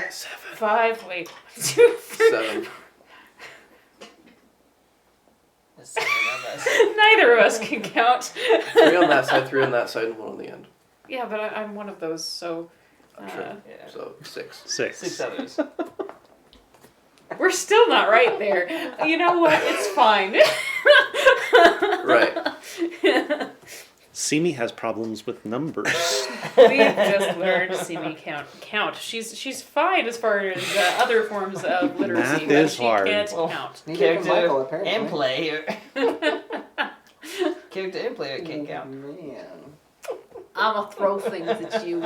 7. 5, wait. 2, 7. There's 7 of us. Neither of us can count. 3 on that side, 3 on that side, and 1 on the end. Yeah, but I'm one of those, so... Sure. Yeah. So 6. 6. 6 others. We're still not right there. You know what? It's fine. Right. Simi has problems with numbers. We've just learned to see me count. She's fine as far as other forms of literacy, Math but is she hard. can't Well, count. Neither can Michael, apparently. and player. Character and player can't count. Man. I'ma throw things at you.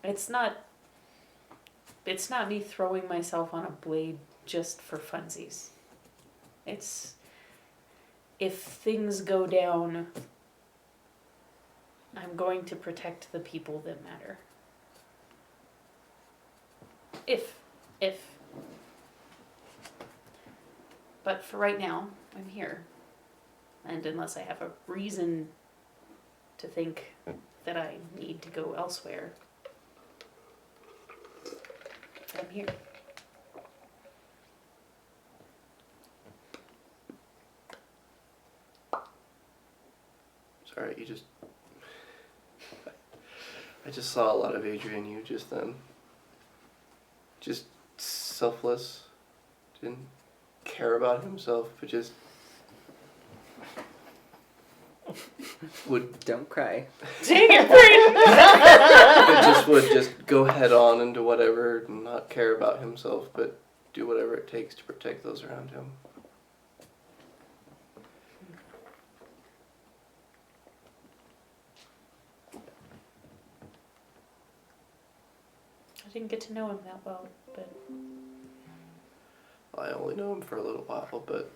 It's not me throwing myself on a blade just for funsies. It's if things go down, I'm going to protect the people that matter. If. But for right now, I'm here. And unless I have a reason to think that I need to go elsewhere, I'm here. Sorry, I just saw a lot of Adrian you just then. Just selfless. Didn't care about himself, but just would Don't cry. Dang it, Brayden! would just go head on into whatever and not care about himself, but do whatever it takes to protect those around him. I didn't get to know him that well, but I only know him for a little while, but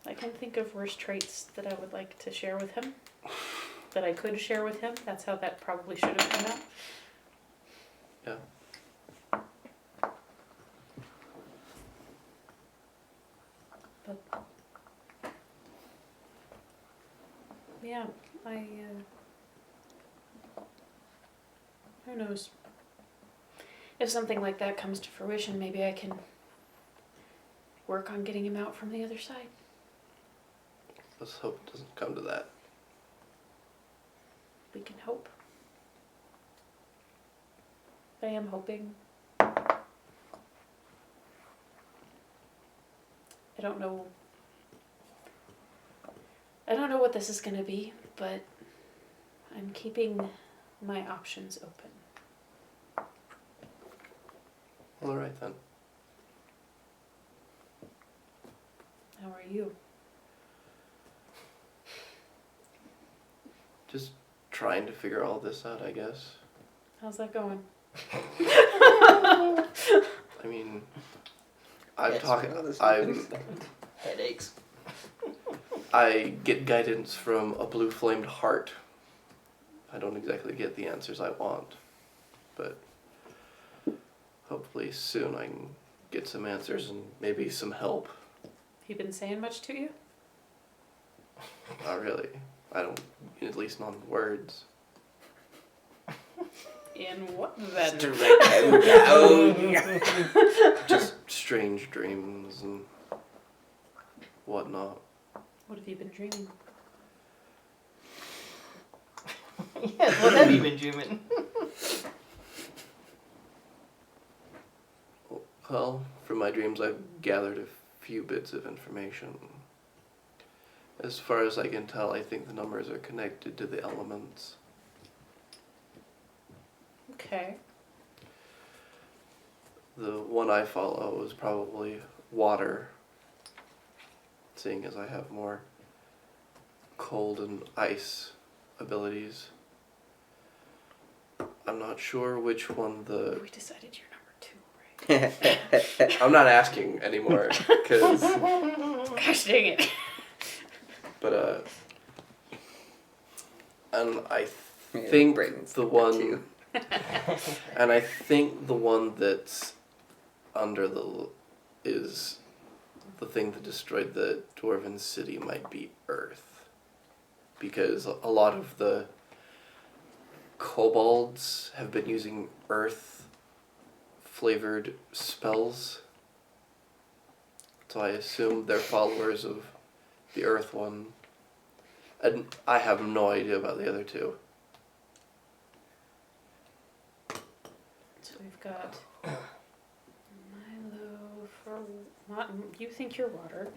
I can think of worse traits that I would like to share with him. That I could share with him. That's how that probably should have come out. yeah. But yeah, who knows? If something like that comes to fruition, maybe I can work on getting him out from the other side. Let's hope it doesn't come to that. We can hope. I am hoping. I don't know what this is going to be, but I'm keeping my options open. All right then. How are you? Just trying to figure all this out, I guess. How's that going? I mean, I'm Yes, talking. we know this I'm. Headaches. I get guidance from a blue flamed heart. I don't exactly get the answers I want, but hopefully soon I can get some answers and maybe some help. He been saying much to you? Not really. I don't, at least not in words. In what then? Just strange dreams and whatnot. What have you been dreaming? Yes, what have you been dreaming? Well, from my dreams I've gathered a few bits of information. As far as I can tell, I think the numbers are connected to the elements. Okay. The one I follow is probably water, seeing as I have more cold and ice abilities. I'm not sure which one the... We decided you're number 2, right? I'm not asking anymore, because... Gosh dang it. But, and I Yeah, think Brayden's the number one... 2. And I think the one that's under the... is the thing that destroyed the Dwarven city might be Earth. Because a lot of the kobolds have been using Earth flavored spells. So I assume they're followers of the Earth one. And I have no idea about the other two. So we've got Milo for what? You think you're water?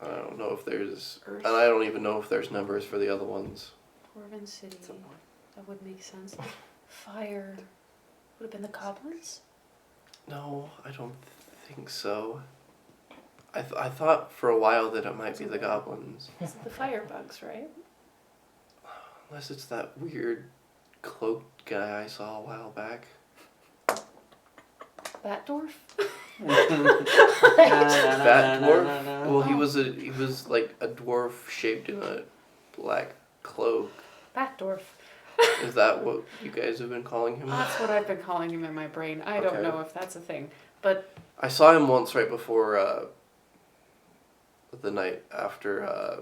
I don't know if there's... Earth. And I don't even know if there's numbers for the other ones. Dwarven City. That would make sense. Fire. Would have been the goblins? No, I don't think so. I thought for a while that it might be the goblins. It's the fire bugs, right? Unless it's that weird cloaked guy I saw a while back. Bat dwarf? That dwarf? Well, he was like a dwarf shaped in a black cloak. Bat dwarf. Is that what you guys have been calling him? That's what I've been calling him in my brain. I don't Okay. know if that's a thing. But I saw him once right before the night after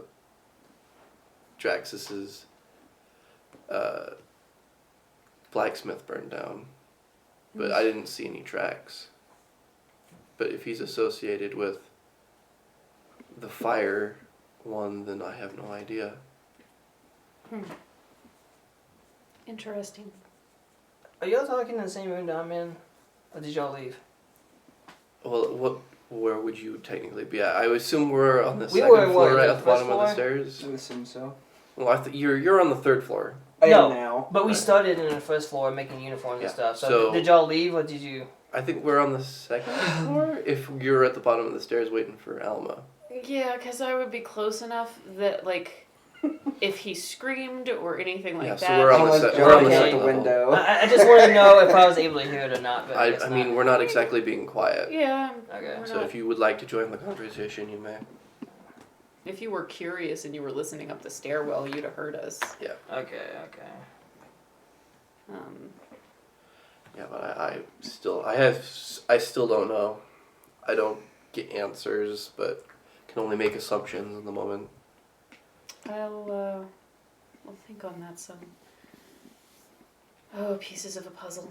Draxus's blacksmith burned down. But I didn't see any tracks. But if he's associated with the fire one, then I have no idea. interesting. Are y'all talking in the same room that I'm in? Or did y'all leave? Well, where would you technically be at? I would assume we're on the We second were in floor, what, right the at the bottom first of the floor? stairs. I would assume so. Well, you're on the third floor. I No, am now. But we started in the first floor making uniforms Yeah, and stuff. So, so- did y'all leave or did you? I think we're on the second floor. If you're at the bottom of the stairs waiting for Alma. Yeah, because I would be close enough that, like, if he screamed or anything like Yeah, so that. we're on I the was se- we're on the jumping out second the level. window. I just want to know if I was able to hear it or not. But I guess mean, not. we're not exactly being quiet. Yeah. Okay. we're So not- if you would like to join the conversation, you may. If you were curious and you were listening up the stairwell, you'd have heard us. Okay. Yeah, but I still don't know. I don't get answers, but can only make assumptions in the moment. I'll think on that some. Oh, pieces of a puzzle.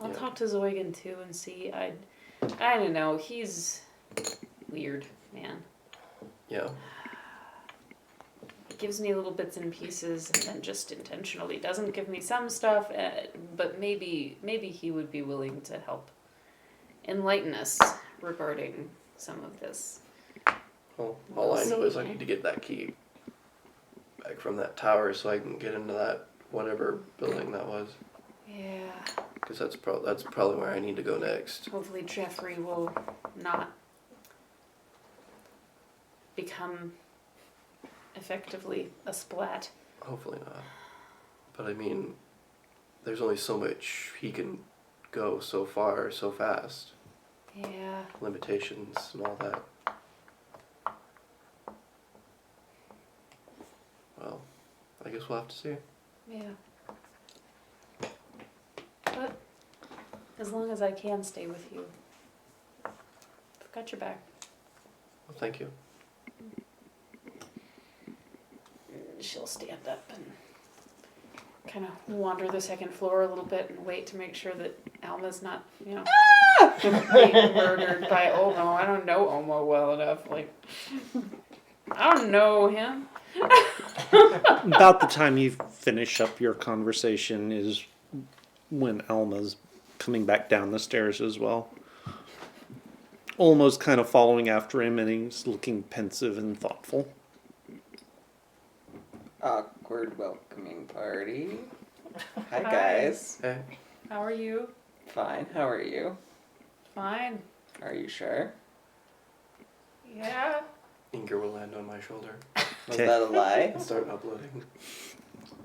I'll Yeah. talk to Zoigan too and see. I don't know. He's weird, man. Yeah. Gives me little bits and pieces, and then just intentionally doesn't give me some stuff. But maybe he would be willing to help enlighten us regarding some of this. Well, all I know is I need to get that key back from that tower so I can get into that whatever building that was. Yeah. Because that's probably where I need to go next. Hopefully Jeffrey will not become effectively a splat. Hopefully not. But I mean, there's only so much he can go so far, so fast. Yeah. Limitations and all that. Well, I guess we'll have to see. Yeah. But as long as I can stay with you, I've got your back. Well, thank you. She'll stand up and kind of wander the second floor a little bit and wait to make sure that Alma's not, being murdered by Omo. I don't know Omo well enough. Like, I don't know him. About the time you finish up your conversation is when Alma's coming back down the stairs as well. Almost kind of following after him, and he's looking pensive and thoughtful. Awkward welcoming party. Hi, Hi. guys. Hey, How are you? Fine. How are you? Fine. Are you sure? Yeah. Inger will land on my shoulder Was Okay. that a lie? and start uploading.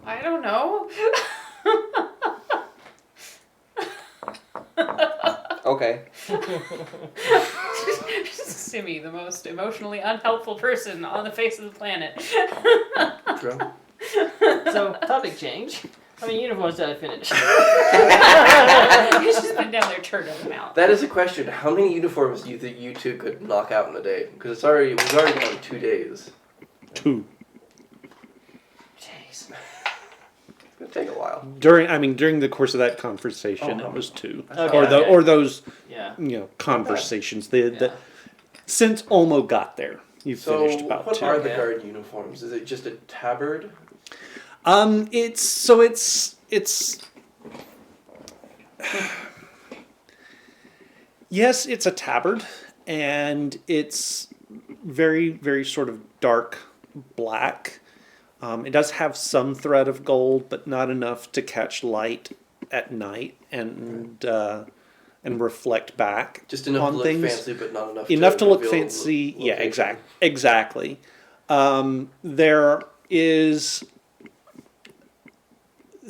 I don't know. Okay. Simi, the most emotionally unhelpful person on the face of the planet. True. So, topic change. How many uniforms did I finish? He's just been down there turning them out. That is a question. How many uniforms do you think you two could knock out in a day? Because we've already gone 2 days. 2. Jeez. It's gonna take a while. During the course of that conversation, Oh, no. it was 2. Okay. Or those, Yeah. conversations. Yeah. Since Olmo got there, you've So, finished about what 2. are the Okay. guard uniforms? Is it just a tabard? It's yes, it's a tabard, and it's very, very sort of dark black. It does have some thread of gold, but not enough to catch light at night and reflect back Just enough on to look things. fancy, but not enough Enough to look reveal fancy. Yeah, location. exactly.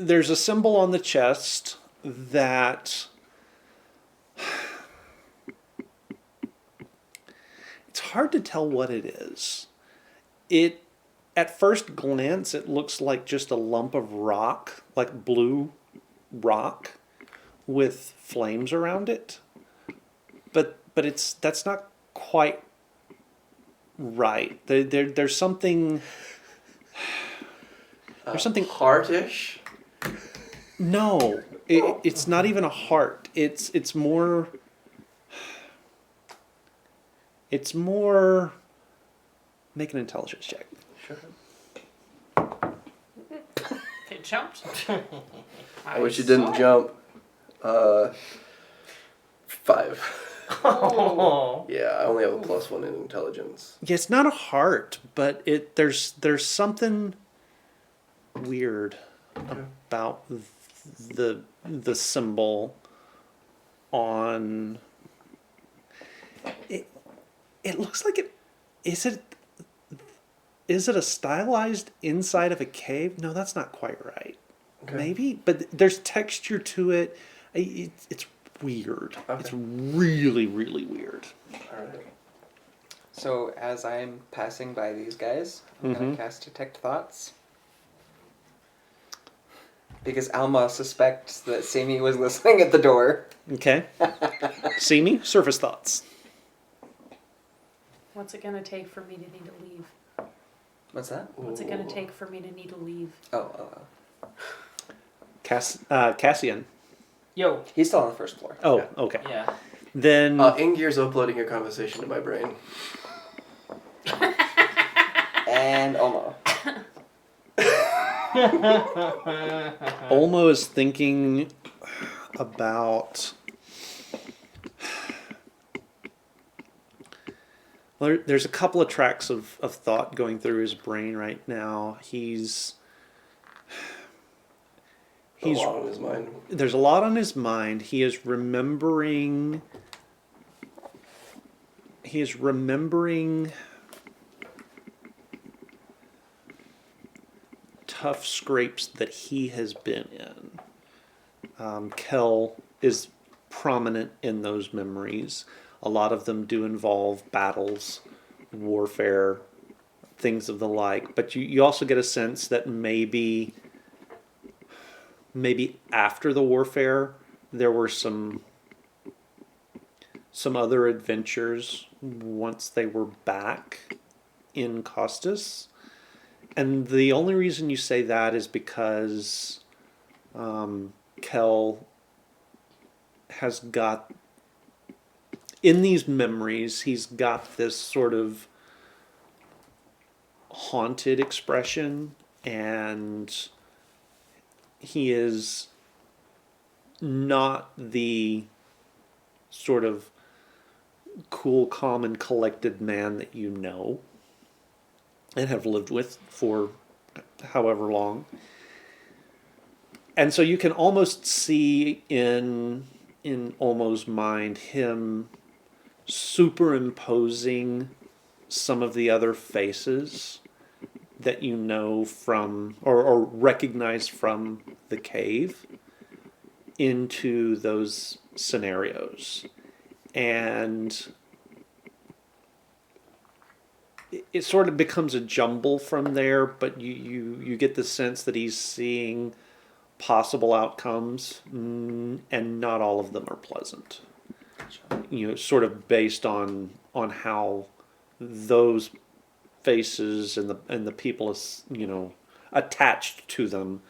There's a symbol on the chest that it's hard to tell what it is. At first glance, it looks like just a lump of rock, like blue rock, with flames around it. But that's not quite right. There's something. There's something. Heartish. No, it's not even a heart. It's more. It's more. Make an intelligence check. Sure. It jumped. I wish you didn't jump. 5. Oh. Yeah, I only have a +1 in intelligence. Yeah, it's not a heart, but there's something weird about the symbol on it. It looks like it. Is it a stylized inside of a cave? No, that's not quite right. Okay. Maybe, but there's texture to it. It's weird. Okay. It's really, really weird. All right. So as I'm passing by these guys, I'm gonna cast Detect Thoughts. Because Alma suspects that Sami was listening at the door. Okay. See me? Surface thoughts. What's it gonna take for me to need to leave? What's that? What's it gonna take for me to need to leave? Oh. Cassian. Yo. He's still on the first floor. Oh, Yeah. okay. Yeah. Then Ingir's uploading your conversation to my brain. And Alma. Olmo is thinking about. Well, there's a couple of tracks of thought going through his brain right now. He's A lot on his mind. There's a lot on his mind. He is remembering tough scrapes that he has been in. Kel is prominent in those memories. A lot of them do involve battles, warfare, things of the like. But you also get a sense that maybe after the warfare there were some other adventures once they were back in Costas. And the only reason you say that is because Kel has got, in these memories, he's got this sort of haunted expression, and he is not the sort of cool, calm, and collected man that you know and have lived with for however long. And so you can almost see in Olmo's mind him superimposing some of the other faces that you know from or recognize from the cave into those scenarios. And it sort of becomes a jumble from there, but you get the sense that he's seeing possible outcomes, and not all of them are pleasant. Sort of based on how those faces and the people attached to them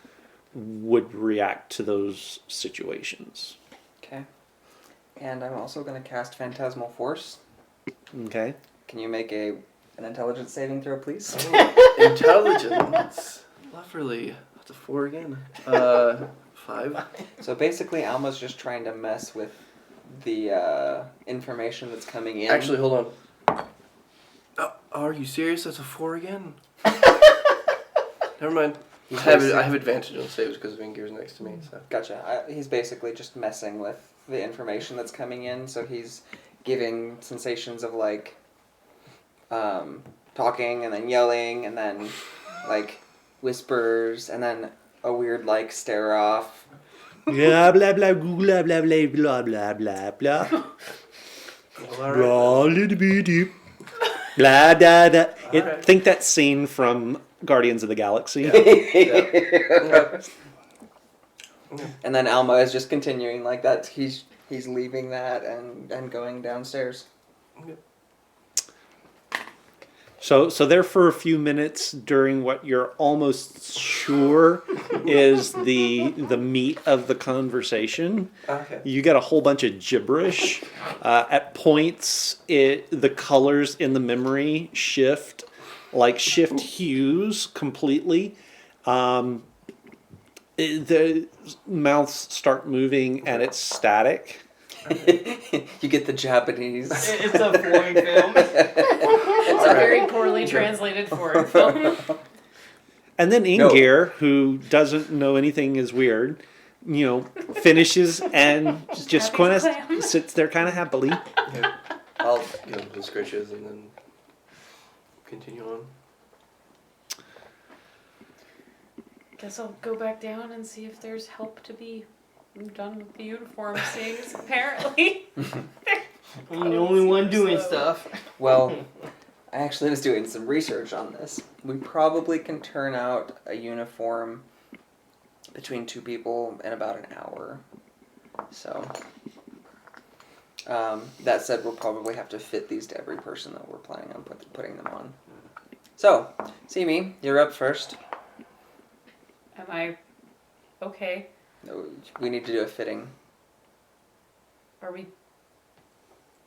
would react to those situations. Okay. And I'm also going to cast Phantasmal Force. Okay. Can you make an intelligence saving throw, please? Intelligence. Lovely. That's a 4 again. 5. So basically, Alma's just trying to mess with the information that's coming in. Actually, hold on. Oh, are you serious? That's a 4 again? Never mind. I have advantage on saves because Vingir's next to me. So. Gotcha. He's basically just messing with the information that's coming in, so he's giving sensations of like talking and then yelling and then like whispers and then a weird like stare off. Blah blah blah blah blah blah blah blah blah blah. Blah blah blah blah. Think that scene from Guardians of the Galaxy. Yeah. And then Alma is just continuing like that. He's leaving that and going downstairs. So there for a few minutes during what you're almost sure is the meat of the conversation. Okay. You get a whole bunch of gibberish. At points, the colors in the memory shift hues completely. The mouths start moving and it's static. You get the Japanese. It's a foreign film. It's a very poorly translated foreign film. And then Ingir, who doesn't know anything is weird, finishes and just kind of sits there kind of happily. Yeah. I'll Give him the scritches and then continue on. Guess I'll go back down and see if there's help to be done with the uniform things, apparently. I'm the only one doing stuff. Well, I actually was doing some research on this. We probably can turn out a uniform between 2 people in about an hour. So, that said, we'll probably have to fit these to every person that we're planning on putting them on. So, Simi, you're up first. Am I okay? We need to do a fitting. Are we...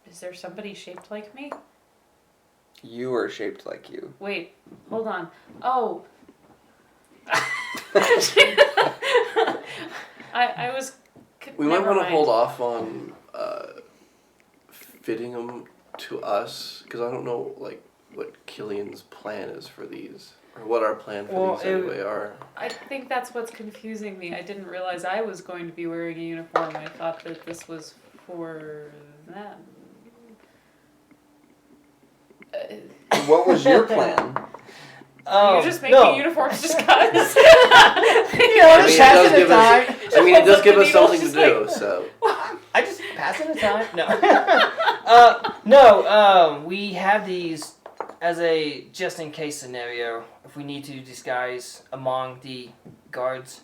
Is there somebody shaped like me? You are shaped like you. Wait, hold on. Oh. I was... We might never want to mind. hold off on fitting them to us because I don't know what Killian's plan is for these or what our plan for these anyway are. I think that's what's confusing me. I didn't realize I was going to be wearing a uniform. I thought that this was for them. What was your plan? You just make no. the uniforms just cuz. I mean, Pass it the time. it does give us Needle, something to just do. like- So I just pass it the time. No. No. We have these as a just in case scenario. If we need to disguise among the guards.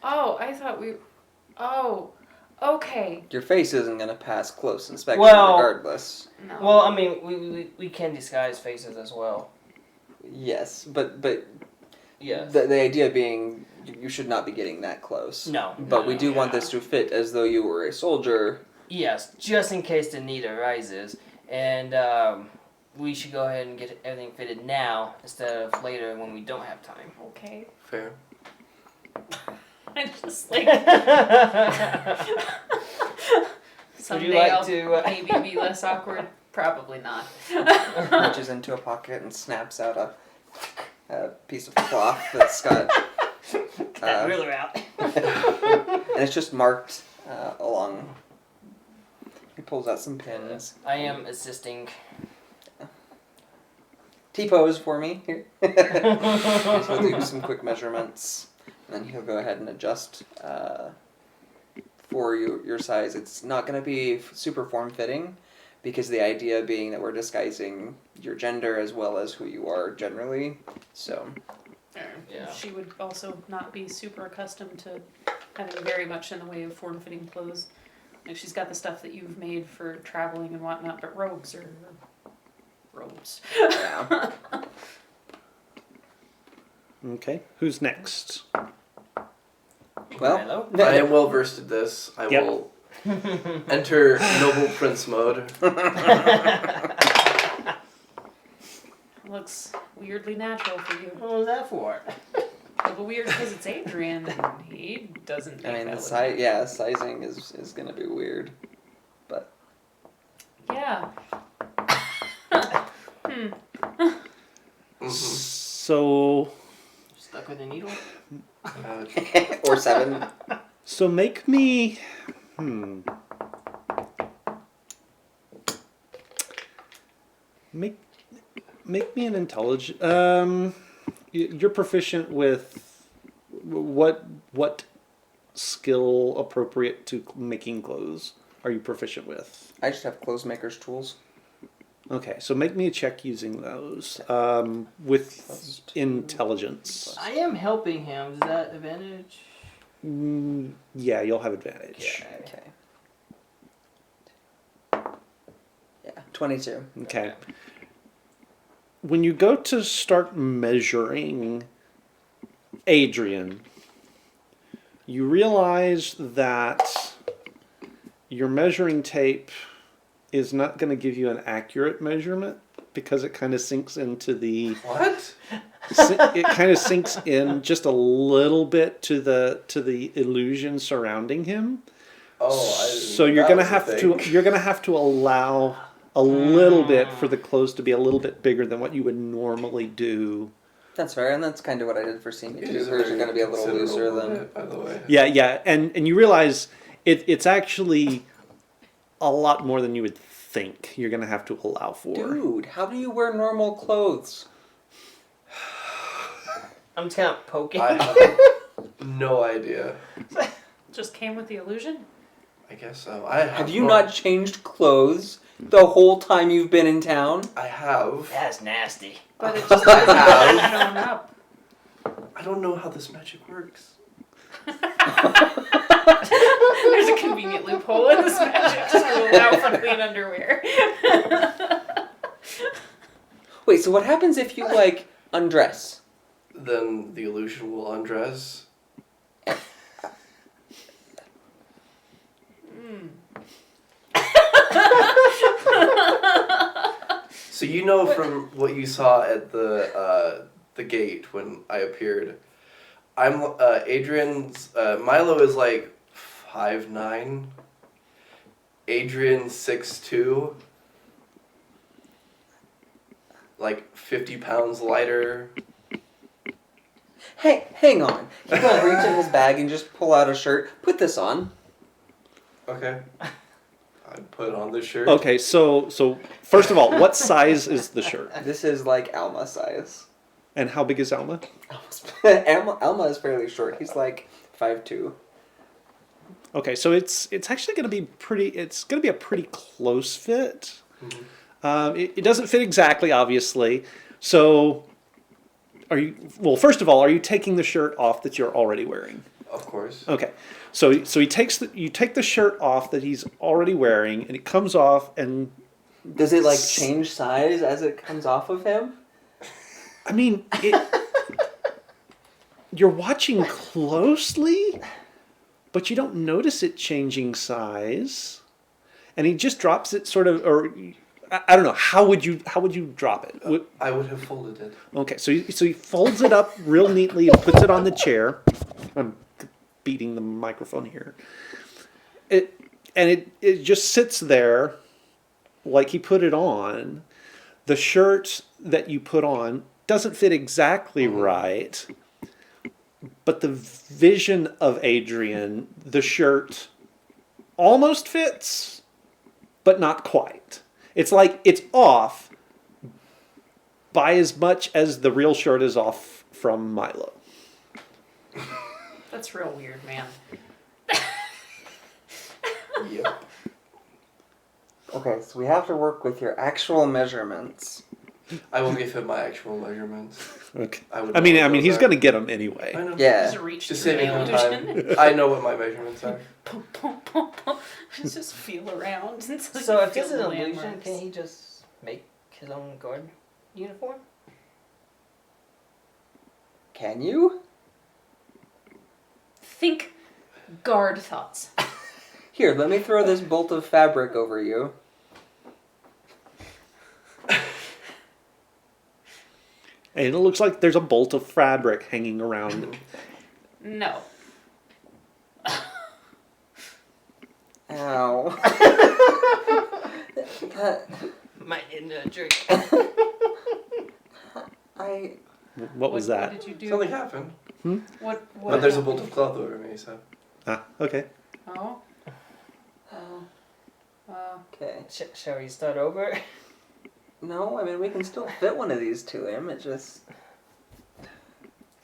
Oh, I thought we. Oh, okay. Your face isn't gonna pass close inspection Well- regardless. No. Well, I mean, we can disguise faces as well. Yes, but Yes. the idea being you should not be getting that close. No. But we do want Yeah. this to fit as though you were a soldier. Yes, just in case the need arises, and we should go ahead and get everything fitted now instead of later when we don't have time. Okay. fair. I just like someday like I'll to, maybe be less awkward. Probably not. Reaches into a pocket and snaps out a piece of cloth that's got. That ruler out. And it's just marked along. He pulls out some pins. I am assisting. T-pose for me here. And he'll do some quick measurements, and then he'll go ahead and adjust for your size. It's not going to be super form-fitting, because the idea being that we're disguising your gender as well as who you are generally. So Yeah. She would also not be super accustomed to having very much in the way of form-fitting clothes. Like she's got the stuff that you've made for traveling and whatnot, but robes are robes. yeah. Okay. Who's next? Well, Hello? I am well versed at this. I Yep. will enter noble prince mode. Looks weirdly natural for you. What was that for? But weird because it's Adrian and he doesn't. I make mean, that the look sizing is going to be weird. Yeah. So Stuck with a needle? Or 7. so make me make me an intelligent you're proficient with what skill appropriate to making clothes are you proficient with? I just have clothes maker's tools. Okay, so make me a check using those with Plus 2. intelligence. I am helping him. Is that advantage? Yeah, you'll have advantage. Okay. Yeah, 22. Okay. When you go to start measuring Adrian, you realize that your measuring tape is not going to give you an accurate measurement because it kind of sinks into the What? it kind of sinks in just a little bit to the illusion surrounding him. Oh, So you're gonna have to allow a little bit for the clothes to be a little bit bigger than what you would normally do. That's fair, and that's kind of what I did for Simi too. Hers are going to be a little looser than. By the way. Yeah, and you realize it's actually a lot more than you would think you're gonna have to allow for. Dude, how do you wear normal clothes? I'm just kind of poking. I have no idea. Just came with the illusion? I guess so. I Have you not changed clothes the whole time you've been in town? I have. That's nasty. But it just hasn't have. shown up. I don't know how this magic works. There's a convenient loophole in this magic to allow for clean underwear. Wait, so what happens if you, like, undress? Then the illusion will undress. So you know from what you saw at the gate when I appeared, I'm Adrian's Milo is like 5'9". Adrian's 6'2". Like 50 pounds lighter. Hey, hang on. He's going to reach in his bag and just pull out a shirt. Put this on. Okay. I put on the shirt. Okay, so first of all, what size is the shirt? This is, like, Alma size. And how big is Alma? Elma is fairly short. He's like 5'2". Okay, so it's actually going to be pretty. It's going to be a pretty close fit. It doesn't fit exactly, obviously. So, are you? Well, first of all, are you taking the shirt off that you're already wearing? Of course. Okay, so he takes you take the shirt off that he's already wearing, and it comes off, and Does it like change size as it comes off of him? I mean, you're watching closely, but you don't notice it changing size, and he just drops it sort of, or I don't know. How would you drop it? I would have folded it. Okay, so he folds it up real neatly and puts it on the chair. I'm beating the microphone here. It just sits there like he put it on. The shirt that you put on doesn't fit exactly right, but the vision of Adrian, the shirt almost fits, but not quite. It's like it's off by as much as the real shirt is off from Milo. That's real weird, man. Yep. Okay, so we have to work with your actual measurements. I will give him my actual measurements. Okay. I would. I mean, know what he's those going to are. get them anyway. I know. Yeah. Just reach Just through saving the him illusion. time. I know what my measurements are. Pum, pum, pum, pum. Just feel around. Until So you if feel this is the an illusion, landmarks. can he just make his own guard uniform? Can you? Think guard thoughts. Here, let me throw this bolt of fabric over you. And it looks like there's a bolt of fabric hanging around. No. Ow. That- Might end a drink. What was What that? did you do? Something happened. What But there's a happened? bolt of cloth over me, so. Ah, okay. Oh. Oh. Okay. Shall we start over? No, I mean, we can still fit one of these to him. It just...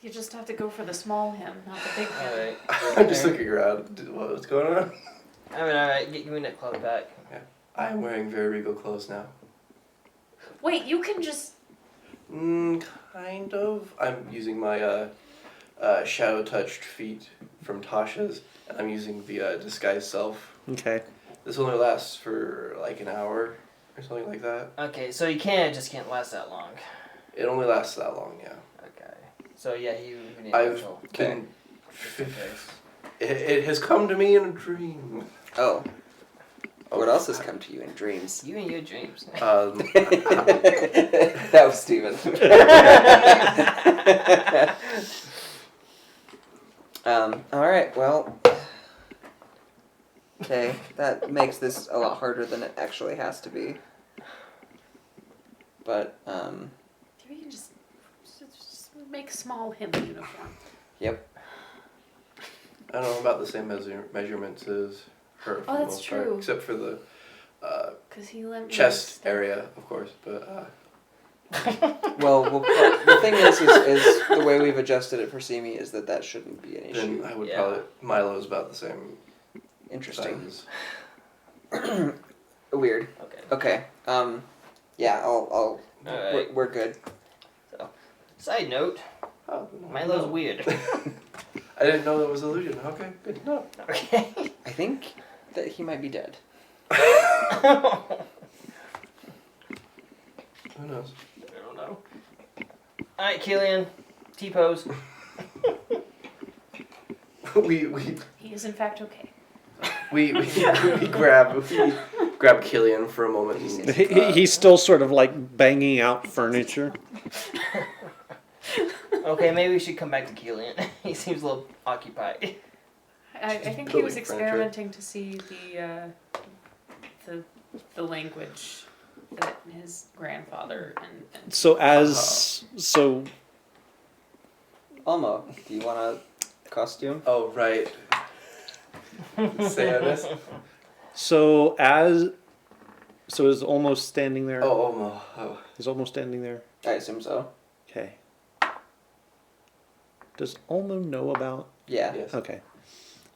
You just have to go for the small him, not the big him. Alright. I'm just looking around. What's going on? Alright, get you in that cloth back. I am wearing very regal clothes now. Wait, you can just. Kind of. I'm using my shadow touched feet from Tasha's, and I'm using the disguise self. Okay. This only lasts for like an hour or something like that. Okay, so you just can't last that long. It only lasts that long, yeah. Okay. So yeah, you need I've actual been. face. It has come to me in a dream. Oh. Oh, What else has come to you in dreams? You and your dreams. That was Steven. Alright, well. Okay, that makes this a lot harder than it actually has to be. But, You can just make a small him uniform. yep. I don't know about the same measurements as her. For Oh, the that's most part, true. except for the Because he let me. chest area, of course. But Well, the thing is the way we've adjusted it for Simi is that shouldn't be an then issue. I would Yeah. probably Milo's about the same Interesting. size. Weird. Okay. Okay. Yeah, I'll Alright. we're good. Side note, Oh, Milo's no. weird. I didn't know that was illusion. Okay, good. No. Okay. I think that he might be dead. Who knows? I don't know. Alright, Killian. T-pose. we He is in fact okay. we grab Killian for a moment. And, He's still sort of like banging out furniture. Okay, maybe we should come back to Killian. He seems a little occupied. I think he Building was furniture. experimenting to see the language that his grandfather and So so Almo, do you want a costume? oh right. Say this. so is almost standing there. Oh. He's almost standing there. I assume so. Okay. Does Olmo know about? Yeah. Yes. Okay.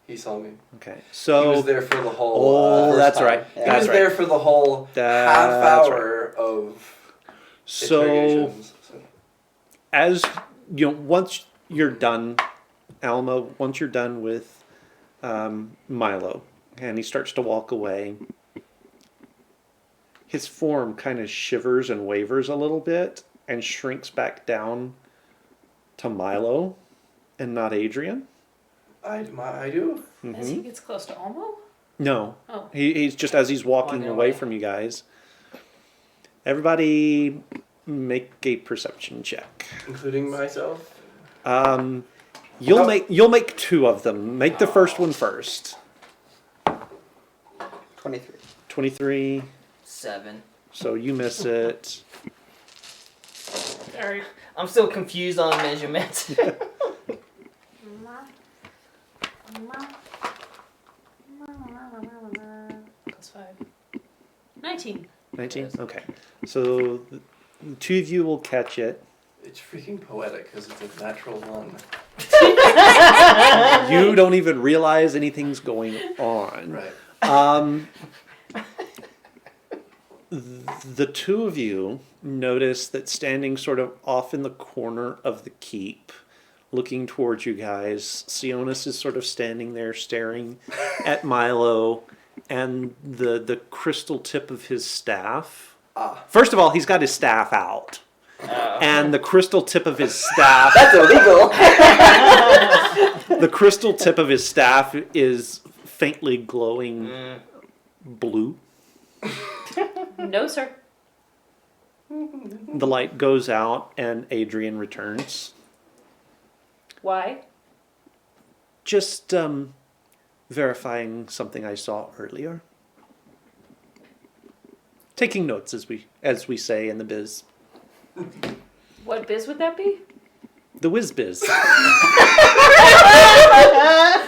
He saw me. Okay. He So. was there for the whole. Oh, first that's time. right. Yeah. He That's was right. there for the whole That's half right. hour of So, interrogations. So, as you know, once you're done, Alma, once you're done with Milo, and he starts to walk away, his form kind of shivers and wavers a little bit and shrinks back down to Milo and not Adrian. I do. As he gets close to Olmo? No, Oh. he's just as he's walking Walking away away. from you guys. Everybody, make a perception check. Including myself. You'll Oh. make two of them. Make the first one first. 23. 23. 7. So you miss it. Sorry. I'm still confused on measurements. Plus 5. 19. 19? Yes. Okay. So the two of you will catch it. It's freaking poetic because it's a natural one. You don't even realize anything's going on. Right. The two of you notice that standing sort of off in the corner of the keep, looking towards you guys, Sionis is sort of standing there staring at Milo and the crystal tip of his staff. Ah. First of all, he's got his staff out. Oh. And the crystal tip of his staff, That's illegal. the crystal tip of his staff is faintly glowing blue. No, sir. The light goes out and Adrian returns. Why? Just verifying something I saw earlier. Taking notes, as we say in the biz. What biz would that be? The whiz biz.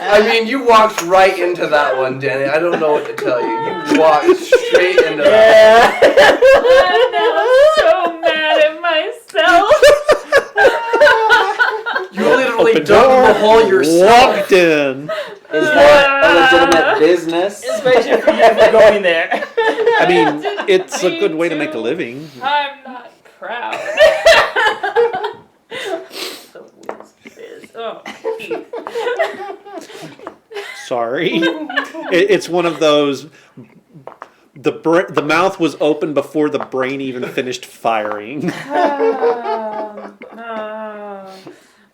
I mean, you walked right into that one, Danny. I don't know what to tell you. You walked straight into that. I'm now so mad at myself. You literally Open dug door, the hole yourself. walked in. Is that a legitimate business? Especially for you for going there. I mean, it's a good way to Me make a too. living. I'm not proud. The whiz biz. Oh, Keith. Sorry. It's one of those. The mouth was open before the brain even finished firing.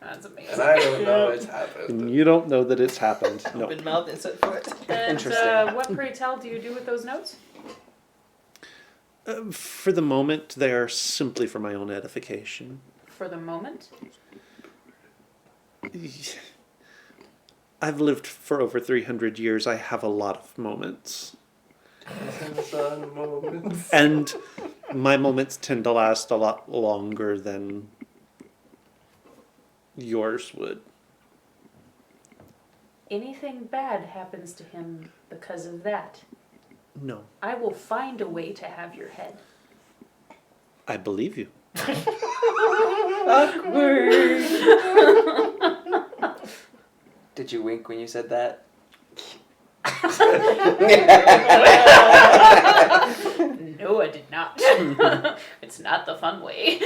That's amazing. And I don't know it's happened. You don't know that it's happened. No. Open mouth and set foot. And, Interesting. what, pray tell, do you do with those notes? For the moment, they are simply for my own edification. For the moment? I've lived for over 300 years. I have a lot of moments. Sun moments. And my moments tend to last a lot longer than yours would. Anything bad happens to him because of that. No, I will find a way to have your head. I believe you. Did you wink when you said that? No, I did not. It's not the fun way.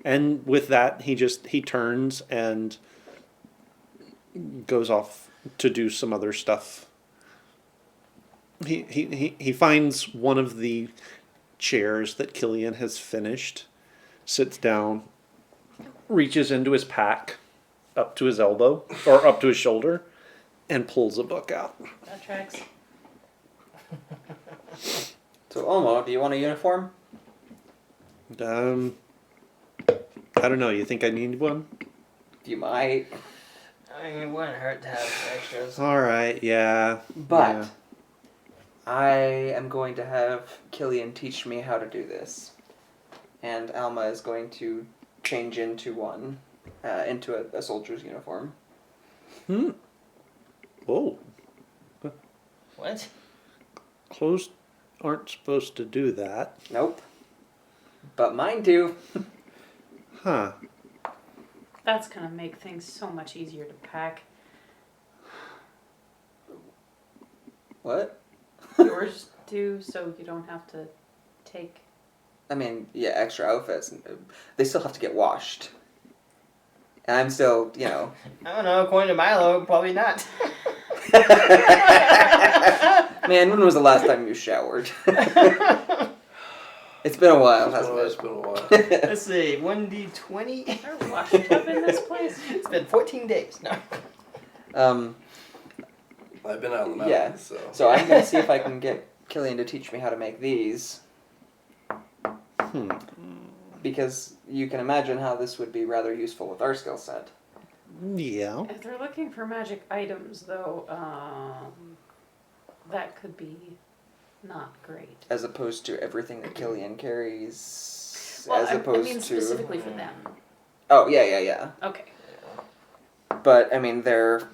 And with that, he turns and goes off to do some other stuff. He finds one of the chairs that Killian has finished, sits down, reaches into his pack, up to his elbow, or up to his shoulder, and pulls a book out. That tracks. So, Olmo, do you want a uniform? I don't know, you think I need one? You might. I mean, it wouldn't hurt to have extras. Alright, yeah. But Yeah. I am going to have Killian teach me how to do this. And Alma is going to change into one, into a soldier's uniform. Whoa. What? Clothes aren't supposed to do that. Nope. But mine do. Huh. That's gonna make things so much easier to pack. What? Yours do, so you don't have to take. I mean, yeah, extra outfits. They still have to get washed. And I'm still, you know. I don't know. According to Milo, probably not. Man, when was the last time you showered? It's been a while, hasn't It's it? been a while. Let's see. 1d20. Is there a washing tub in this place? It's been 14 days. No. I've been out in the Yeah. mountains, so. So I'm gonna see if I can get Killian to teach me how to make these, Hmm. because you can imagine how this would be rather useful with our skill set. Yeah. If they're looking for magic items, though, that could be not great. As opposed to everything that Killian carries. Well, as I opposed mean to. specifically for them. Oh yeah. Okay. But I mean, they're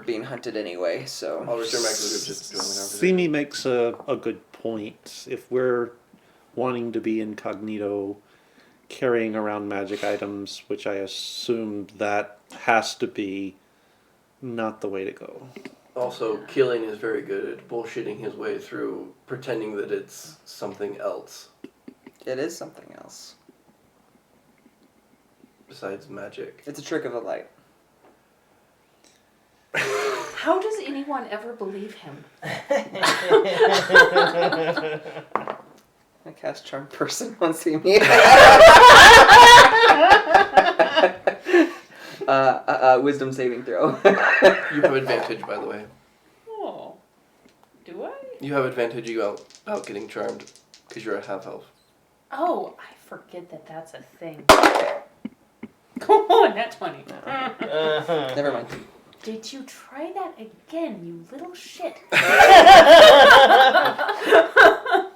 being hunted anyway, so. I'll return back to the group just to go in the Simi makes a good point. If we're wanting to be incognito, carrying around magic items, which I assume that has to be not the way to go. Also, Killian is very good at bullshitting his way through pretending that it's something else It is something else. besides magic. It's a trick of the light. How does anyone ever believe him? I cast Charm Person on Simi. Wisdom saving throw. You have advantage, by the way. Oh. Do I? You have advantage out getting charmed because you're a half elf. Oh, I forget that that's a thing. Come on, that's funny. Never mind. Did you try that again, you little shit?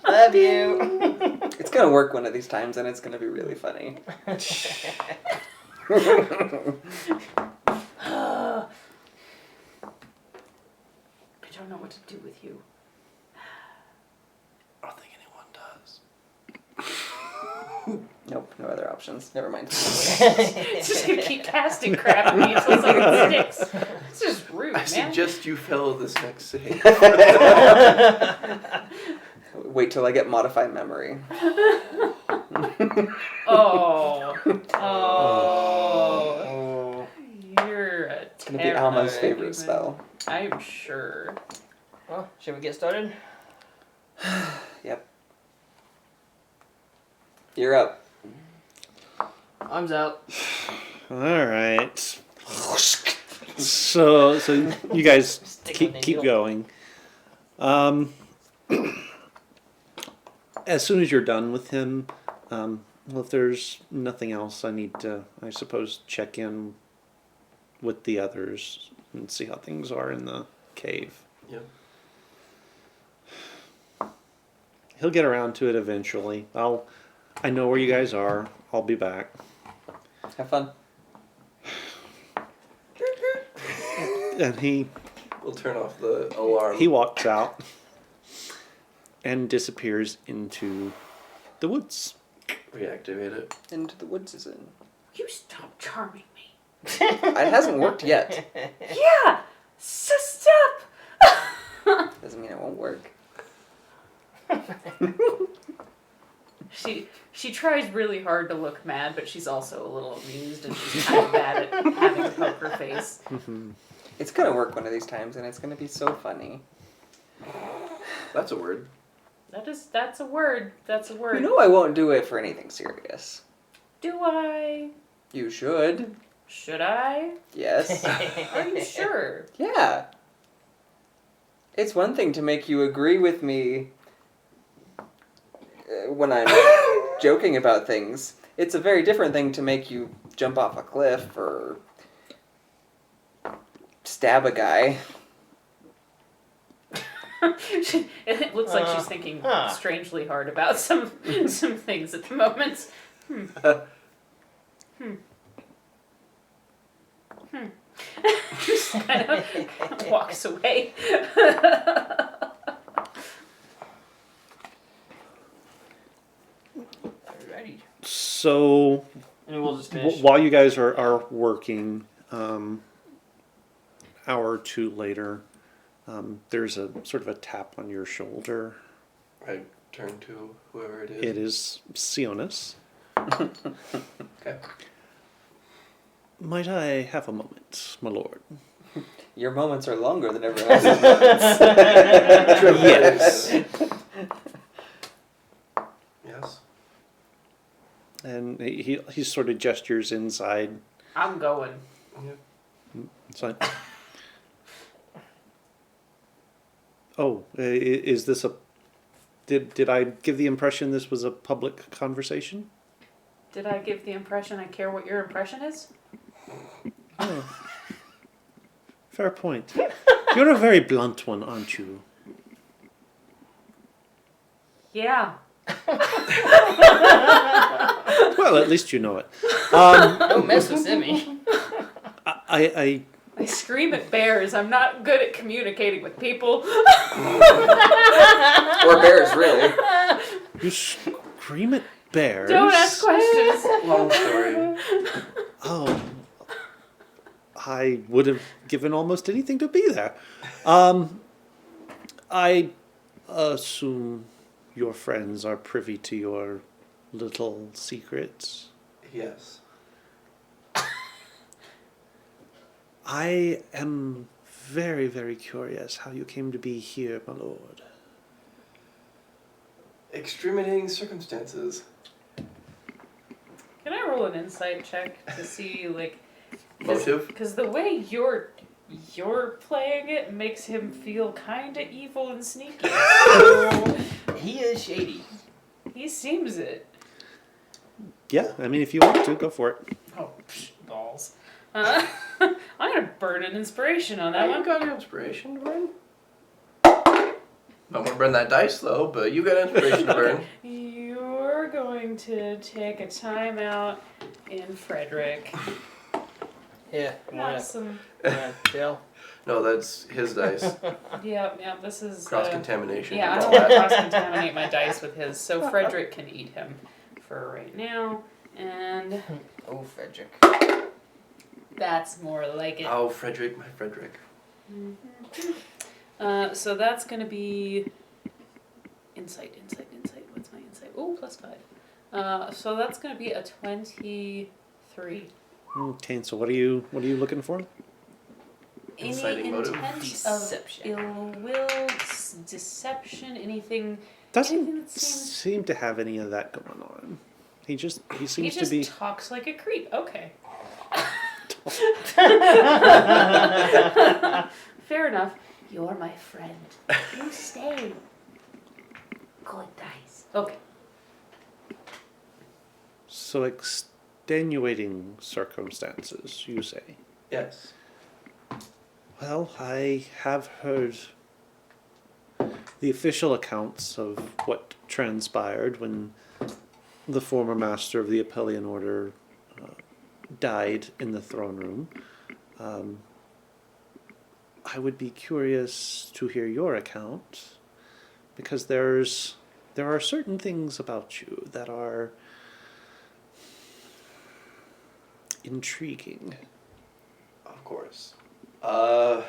Love you. It's gonna work one of these times, and it's gonna be really funny. I don't know what to do with you. I don't think anyone does. Nope, no other options. Never mind. It's just gonna keep casting crap at me until something sticks. It's just rude, I man. suggest you fail this next save. Wait till I get modified memory. Oh. Oh. Oh. You're a It's gonna be Alma's terrible favorite human. spell. I'm sure. Well, should we get started? Yep. You're up. Arms out. All right. So you guys Stick with the keep needle. going. As soon as you're done with him, well, if there's nothing else, I need to, I suppose, check in with the others and see how things are in the cave. Yep. He'll get around to it eventually. I know where you guys are. I'll be back. Have fun. And We'll turn off the alarm. he walks out and disappears into the woods. Reactivate it. Into the woods is in. You stop charming me. It hasn't worked yet. Yeah! Stop! Doesn't mean it won't work. She tries really hard to look mad, but she's also a little amused and she's kind of bad at having a poker face. It's gonna work one of these times, and it's gonna be so funny. That's a word. That's a word. That's a word. You know I won't do it for anything serious. Do I? You should. Should I? Yes. Are you sure? Yeah. It's one thing to make you agree with me when I'm joking about things. It's a very different thing to make you jump off a cliff or stab a guy. It looks like she's thinking strangely hard about some things at the moment. Just kind of walks away. Alrighty. So And we'll just finish. While you guys are working, hour or two later, there's a sort of a tap on your shoulder. I turn to whoever it is. It is Sionis. Okay. Might I have a moment, my lord? Your moments are longer than everyone else's. Yes. Yes. And he sort of gestures inside. I'm going. Inside. Oh, is this a? Did I give the impression this was a public conversation? Did I give the impression I care what your impression is? Oh. Fair point. You're a very blunt one, aren't you? Yeah. Well, at least you know it. Don't mess with Simi. I I scream at bears. I'm not good at communicating with people. Or bears, really. you scream at bears. Don't ask questions. Long story. Oh, I would have given almost anything to be there. I assume your friends are privy to your little secrets. Yes. I am very, very curious how you came to be here, my lord. Extremating circumstances. Can I roll an insight check to see like Motive? Because the way you're playing it makes him feel kind of evil and sneaky. So He is shady. he seems it. Yeah, I mean, if you want to, go for it. Oh, balls. I'm gonna burn an inspiration on that You one. got inspiration to burn? I want to burn that dice though, but you got inspiration to burn. You're going to take a time out in Frederick. Yeah. Have some. Dale. No, that's his dice. Yeah, this is. Cross contamination. Yeah, I and don't all want to that. cross contaminate my dice with his, so Frederick can eat him for right now. And Oh, Frederick. that's more like it. Oh, Frederick, my Frederick. So that's gonna be insight. What's my insight? Oh, +5. So that's gonna be a 23. Okay, so what are you looking for? Any Inciting motive? intent Deception. of ill will, deception, anything Doesn't that seems. seem to have any of that going on. He seems He to just be. talks like a creep. Okay. Fair enough. You're my friend. You stay. Good dice. Okay. So extenuating circumstances, you say? Yes. Well, I have heard the official accounts of what transpired when the former master of the Apellian Order died in the throne room. I would be curious to hear your account, because there are certain things about you that are intriguing. Of course. Where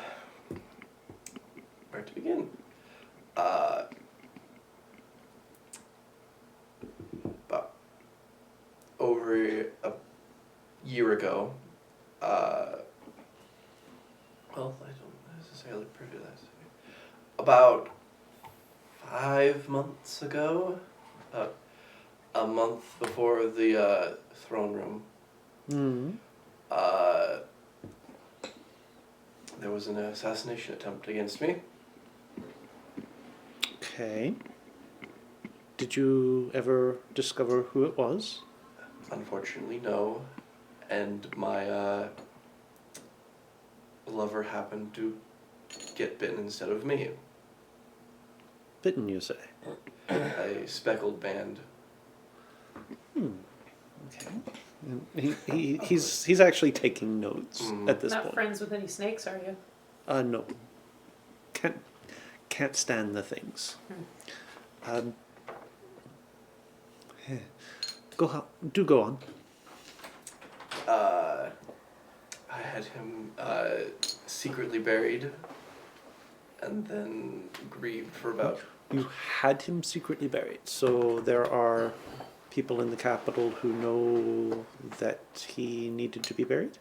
to begin? About over a year ago, well, I don't necessarily prove that. About 5 months ago, a month before the throne room, Mm. there was an assassination attempt against me. Okay. Did you ever discover who it was? Unfortunately, no. And my lover happened to get bitten instead of me. Bitten, you say? A speckled band. Okay. And he's actually taking notes at this Not point. friends with any snakes, are you? No. Can't stand the things. Go on. I had him secretly buried and then grieved for about. You had him secretly buried, so there are people in the capital who know that he needed to be buried?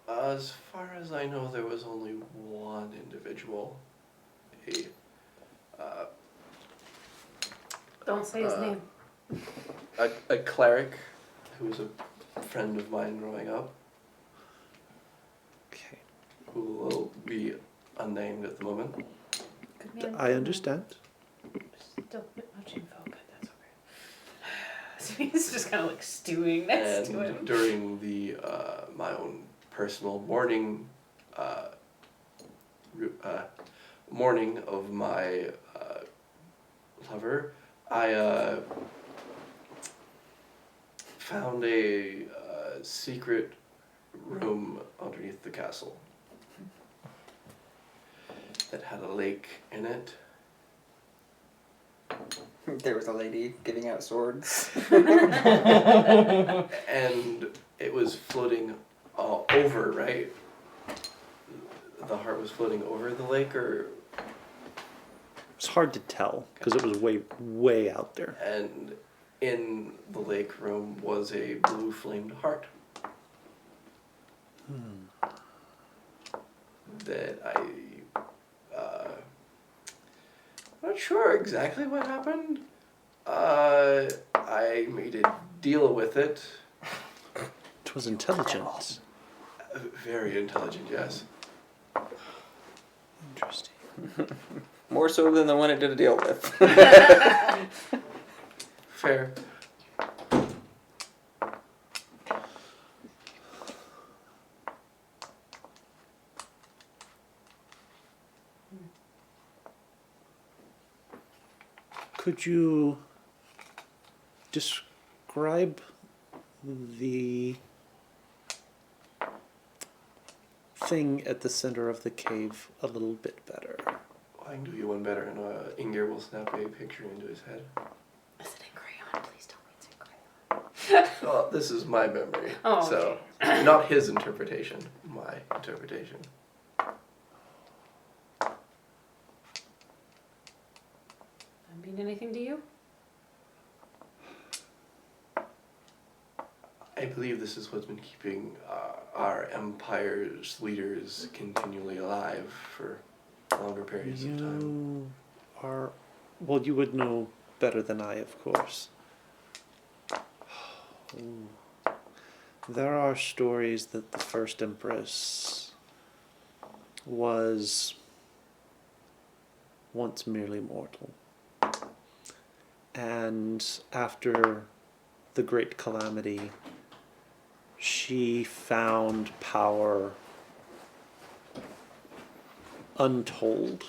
As far as I know, there was only one individual. A, Don't say his name. a cleric who was a friend of mine growing up, Okay. who will be unnamed at the moment. Good man. I understand. Just don't put much info, but that's okay. So he's just kind of like stewing next to him. And during the my own personal mourning mourning of my lover, I found a secret room underneath the castle that had a lake in it. There was a lady giving out swords. And it was floating over, right? The heart was floating over the lake, or It's hard to tell because it was way out there. and in the lake room was a blue flamed heart. That I'm not sure exactly what happened. I made a deal with it. It was intelligent. Very intelligent, yes. Interesting. More so than the one it did a deal with. Fair. Could you describe the thing at the center of the cave a little bit better? I can do you one better, and Inger will snap a picture into his head. Is it in crayon? Please tell me it's in crayon. Well, this is my memory, Oh, so not his interpretation, my interpretation. Doesn't mean anything to you? I believe this is what's been keeping our empire's leaders continually alive for longer periods of time. You are, well, you would know better than I, of course. Ooh. There are stories that the first empress was once merely mortal. And after the Great Calamity, she found power untold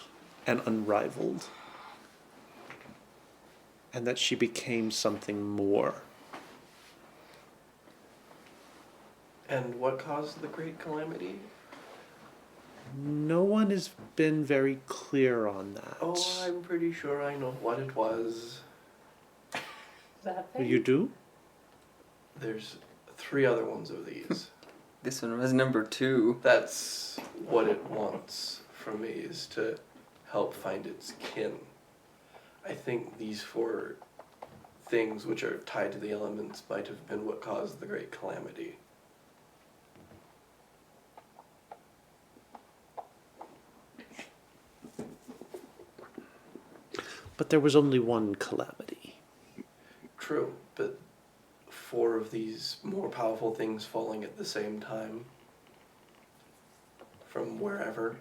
and unrivaled, and that she became something more. And what caused the Great Calamity? No one has been very clear on that. Oh, I'm pretty sure I know what it was. That thing? You do? There's 3 other ones of these. This one was number 2. That's what it wants from me, is to help find its kin. I think these 4 things which are tied to the elements might have been what caused the Great Calamity. But there was only one calamity. True, but 4 of these more powerful things falling at the same time from wherever.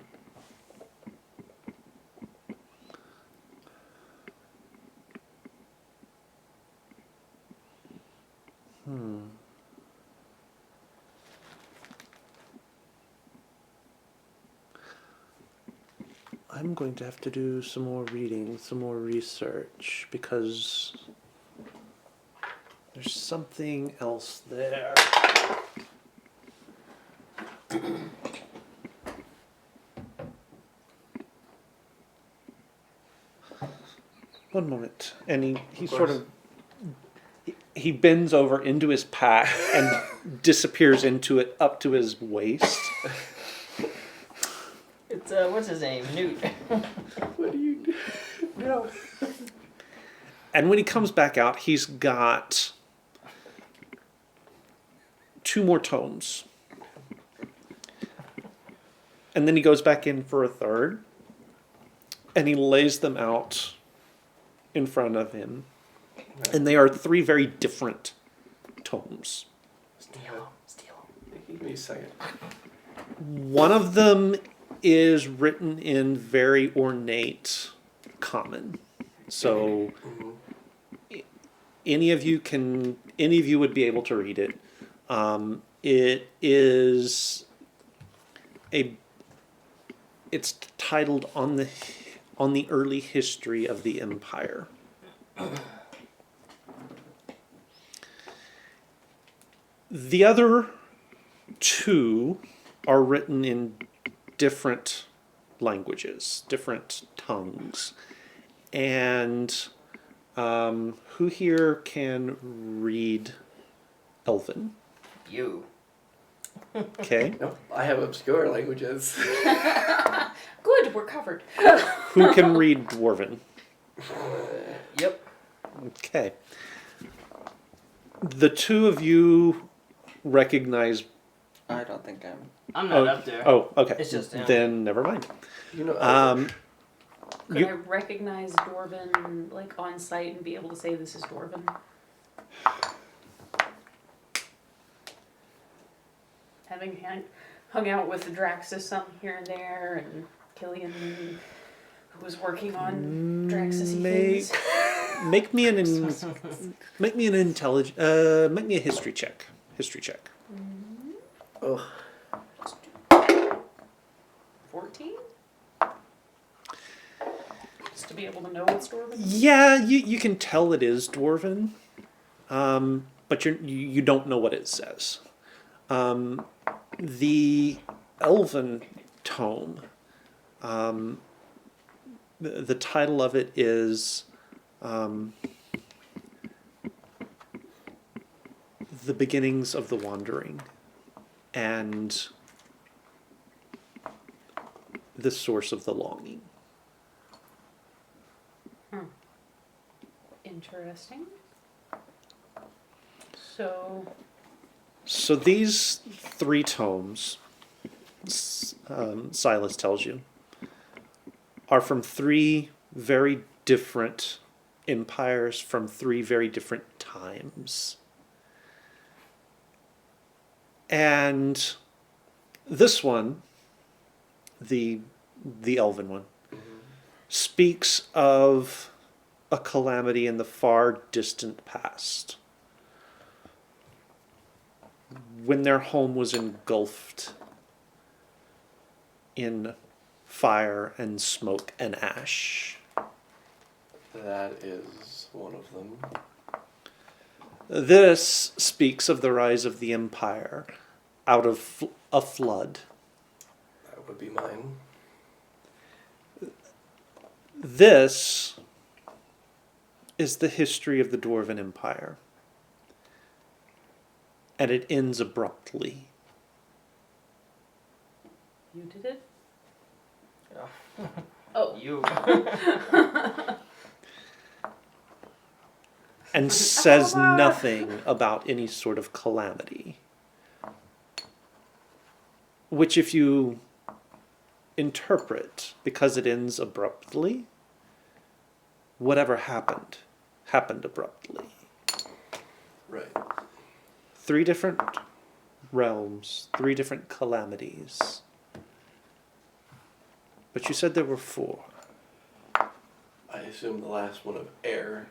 I'm going to have to do some more reading, some more research, because there's something else there. One moment. And he sort of he bends over into his pack and disappears into it up to his waist. It's what's his name? Newt. What do you do? No. And when he comes back out, he's got 2 more tomes. And then he goes back in for a third. And he lays them out in front of him. And they are 3 very different tomes. Steal. Give me a second. One of them is written in very ornate common. So any of you would be able to read it. It is it's titled on the early history of the empire. The other 2 are written in different languages, different tongues. And who here can read Elven? You. Okay. No, I have obscure languages. Good, we're covered. Who can read Dwarven? Yep. Okay. The 2 of you recognize. I don't think I'm not up there. Oh, okay. It's just him. Then never mind. You know, Could I recognize Dwarven like on site and be able to say this is Dwarven? Having hung out with Draxus some here and there, and Killian, who was working on Draxus things. Make me an intelligence. Make me a history check. History check. oh, 14? Just to be able to know it's Dwarven? Yeah, you can tell it is Dwarven, but you don't know what it says. The Elven tome, the title of it is The Beginnings of the Wandering, and The Source of the Longing. Interesting. So, So these 3 tomes, Silas tells you, are from 3 very different empires from 3 very different times. And this one, the Elven one, speaks of a calamity in the far distant past, when their home was engulfed in fire and smoke and ash. that is one of them. This speaks of the rise of the empire out of a flood. That would be mine. This is the history of the Dwarven Empire. And it ends abruptly. you did it? Oh. Oh. You. And says nothing about any sort of calamity. Which, if you interpret, because it ends abruptly, whatever happened abruptly. Right. 3 different realms, 3 different calamities. But you said there were 4. I assume the last one of air,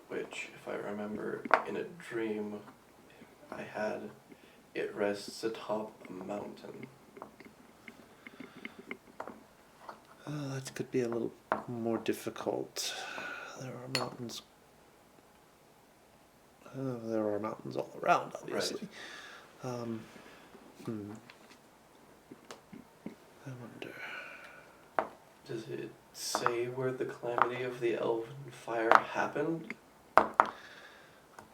which, if I remember, in a dream I had, it rests atop a mountain. That could be a little more difficult. There are mountains. There are mountains all around, obviously. Right. I wonder. Does it say where the calamity of the elven fire happened?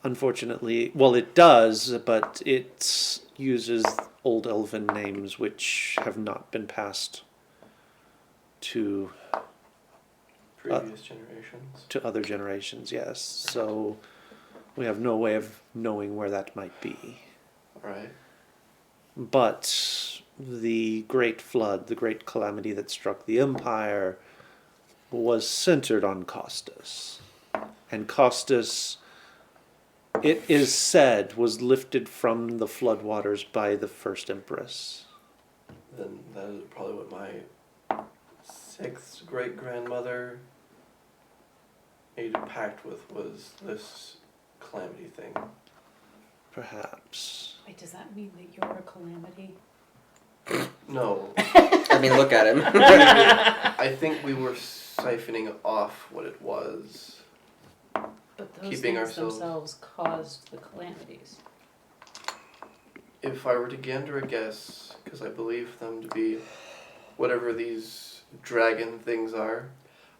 unfortunately, well, it does, but it uses old elven names which have not been passed to Previous generations. other generations. Yes, so we have no way of knowing where that might be. Right. But the great flood, the great calamity that struck the empire, was centered on Costas. And Costas, it is said, was lifted from the floodwaters by the first empress. Then that is probably what my 6th great grandmother made a pact with, was this calamity thing. Perhaps. Wait, does that mean that you're a calamity? No. I mean, look at him. I think we were siphoning off what it was. But those Keeping things ourselves- themselves caused the calamities. If I were to gander a guess, because I believe them to be whatever these dragon things are,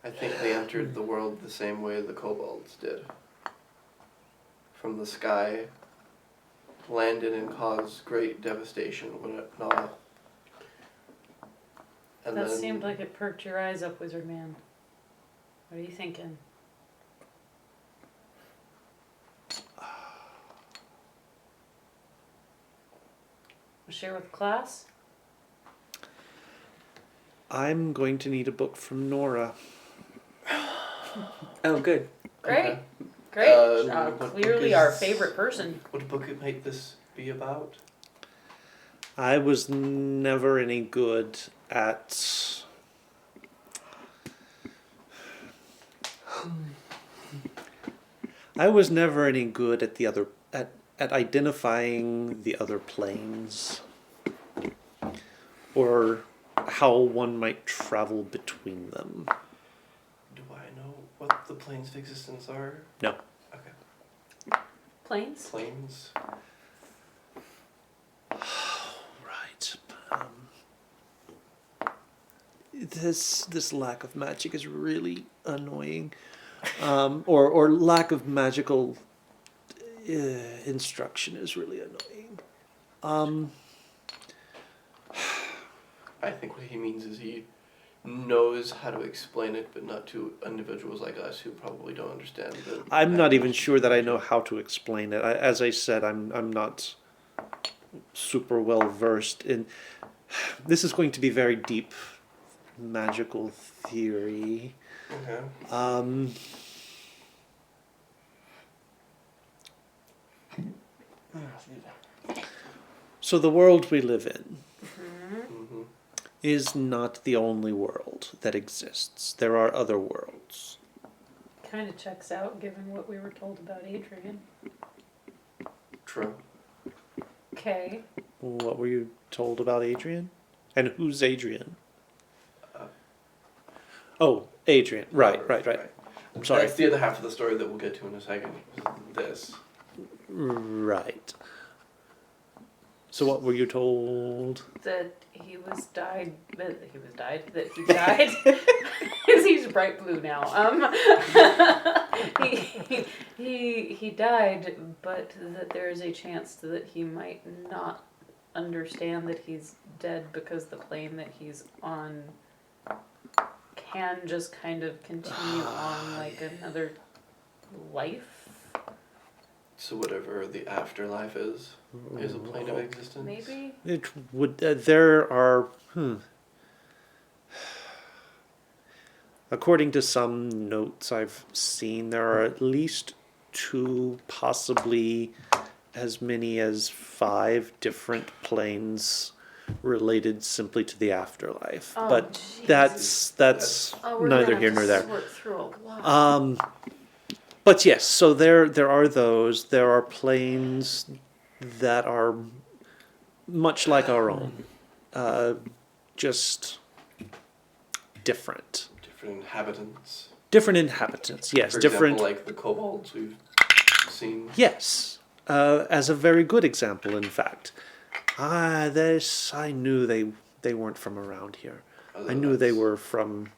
I think they entered the world the same way the kobolds did. From the sky, landed and caused great devastation, whatnot. And That then seemed like it perked your eyes up, Wizard Man. What are you thinking? Share with class? I'm going to need a book from Nora. Oh, good. Great. Okay. Great. What book Clearly is- our favorite person. What book might this be about? I was never any good at the other at identifying the other planes or how one might travel between them. Do I know what the planes of existence are? No. Okay. Planes? Planes. Right. This lack of magic is really annoying, or lack of magical instruction is really annoying. I think what he means is he knows how to explain it, but not to individuals like us who probably don't understand the. I'm not even sure that I know how to explain it. As I said, I'm not super well versed in. This is going to be very deep magical theory. Okay. So the world we live in Mm-hmm. is not the only world that exists. There are other worlds. Kind of checks out given what we were told about Adrian. True. Okay. What were you told about Adrian? And who's Adrian? Oh, Adrian. Right. I'm sorry. That's the other half of the story that we'll get to in a second. This. Right. So what were you told? That he died. Because he's bright blue now. He died, but that there is a chance that he might not understand that he's dead because the plane that he's on can just kind of continue on like another life. So whatever the afterlife is a plane of existence. Maybe. It would. There are. According to some notes I've seen, there are at least 2, possibly as many as 5 different planes related simply to the afterlife. Oh, but Jesus. that's Oh, we're neither gonna here have nor to there. sort through a lot. But yes, so there are those. There are planes that are much like our own, just different. Different inhabitants. Different inhabitants, yes. For different. example, like the kobolds we've seen. Yes, as a very good example, in fact. I knew they weren't from around here. I knew they were from.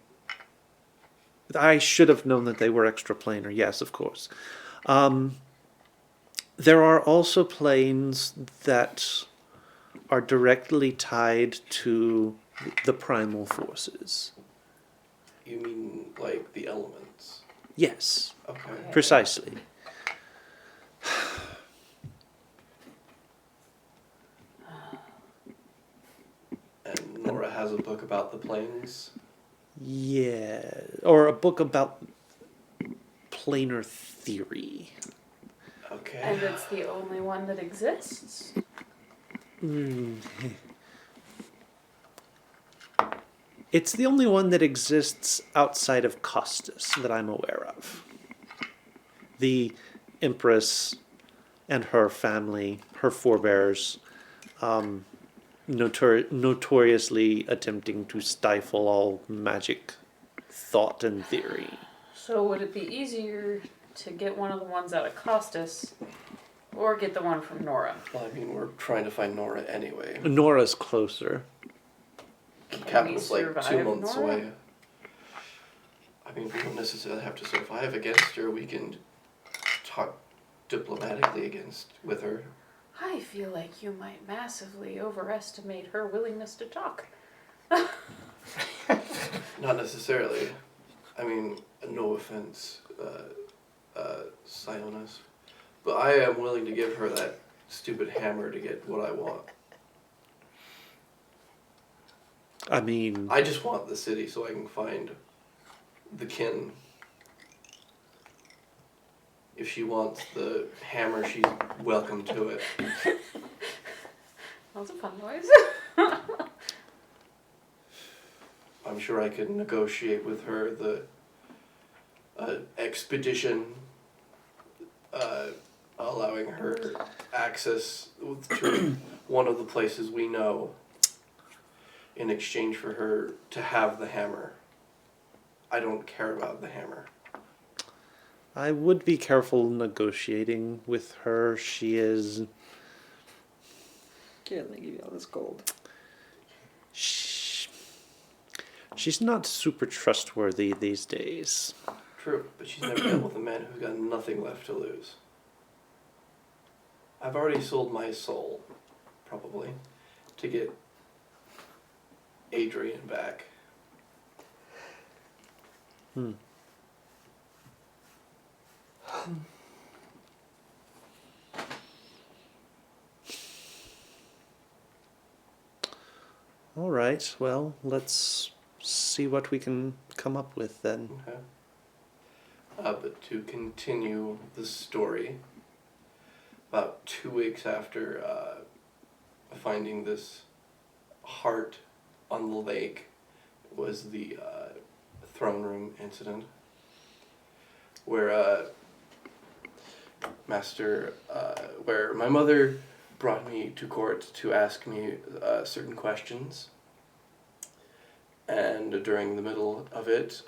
I should have known that they were extraplanar. Yes, of course. There are also planes that are directly tied to the primal forces. You mean like the elements? Yes, Okay. precisely. And Nora has a book about the planes. Yeah, or a book about planar theory. Okay. And it's the only one that exists. It's the only one that exists outside of Costus that I'm aware of. The Empress and her family, her forebears, notoriously attempting to stifle all magic thought and theory. So would it be easier to get one of the ones out of Costus or get the one from Nora? Well, I mean, we're trying to find Nora anyway. Nora's closer. Captain's we like 2 survive months Nora? away. I mean, we don't necessarily have to survive against her. We can talk diplomatically with her. I feel like you might massively overestimate her willingness to talk. Not necessarily. I mean, no offense, Sionis, but I am willing to give her that stupid hammer to get what I want. I mean, I just want the city so I can find the kin. If she wants the hammer, she's welcome to it. That was a fun noise. I'm sure I could negotiate with her the expedition, allowing her access to one of the places we know in exchange for her to have the hammer. I don't care about the hammer. I would be careful negotiating with her. She is... Can't they give you all this gold? She's not super trustworthy these days. True, but she's never dealt with a man who's got nothing left to lose. I've already sold my soul, probably, to get Adrian back. All right, well, let's see what we can come up with then. Okay. But to continue the story, about 2 weeks after finding this heart on the lake was the throne room incident, where where my mother brought me to court to ask me certain questions. And during the middle of it,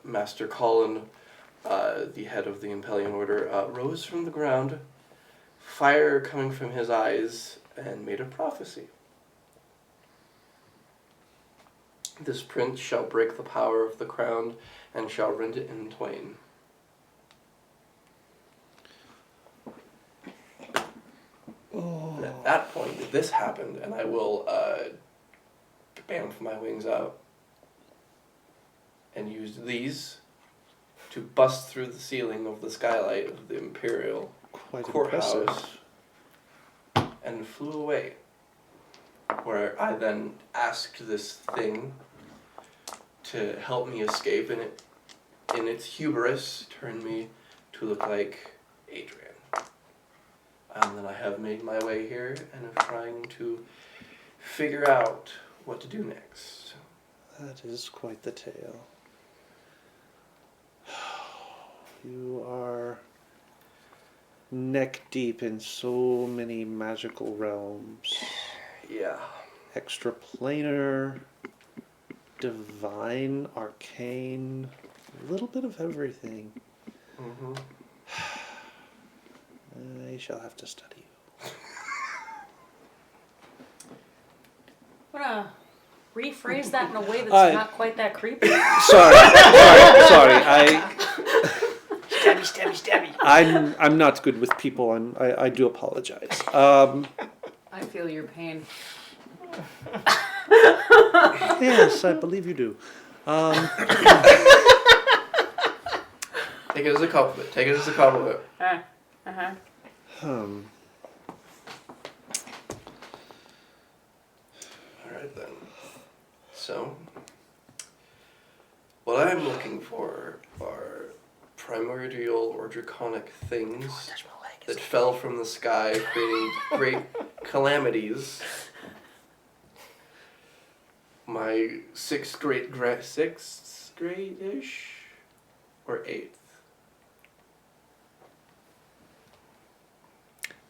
Master Colin, the head of the Impelian Order, rose from the ground, fire coming from his eyes, and made a prophecy. This prince shall break the power of the crown and shall rend it in twain. And at that point, this happened, and I will bamf my wings out and use these to bust through the ceiling of the skylight of the Imperial Quite courthouse impressive. and flew away. Where I then asked this thing to help me escape, and it, in its hubris, turned me to look like Adrian. And then I have made my way here and am trying to figure out what to do next. That is quite the tale. You are neck deep in so many magical realms. Yeah. Extraplanar, divine, arcane, a little bit of everything. Mm-hmm. I shall have to study you. I'm gonna rephrase that in a way that's I- not quite that creepy. Sorry. Stabby. I'm not good with people. I do apologize. I feel your pain. Yes, I believe you do. Take it as a compliment. Take it as a compliment. Uh-huh. Um, Alright then. So, what I'm looking for are primordial or draconic things that fell from the sky, creating great calamities. My sixth grade-ish? Or eighth?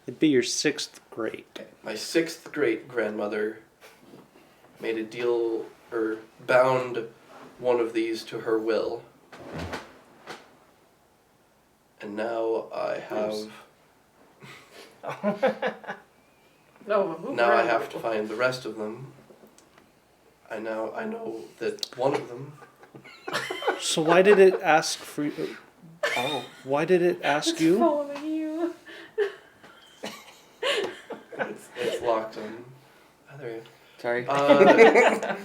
it'd be your 6th grade. My sixth great grandmother made a deal, or bound one of these to her will. And now I have. Now I have to find the rest of them. I know that one of them. So why did it ask for you? Oh, why did it ask you? Following you. It's locked on. Oh, there you Sorry. go.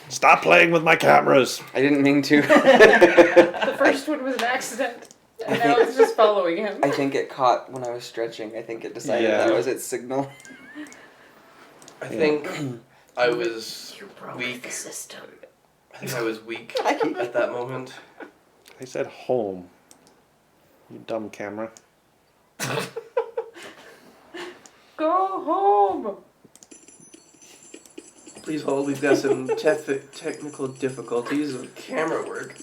Stop playing with my cameras. I didn't mean to. The first one was an accident. And now it's just following him. I think it caught when I was stretching. I think it decided Yeah. that was its signal. I think I was You broke weak. the system. I think I was weak at that moment. I said home. You dumb camera. Go home. Please hold. We've got some technical difficulties with camera work.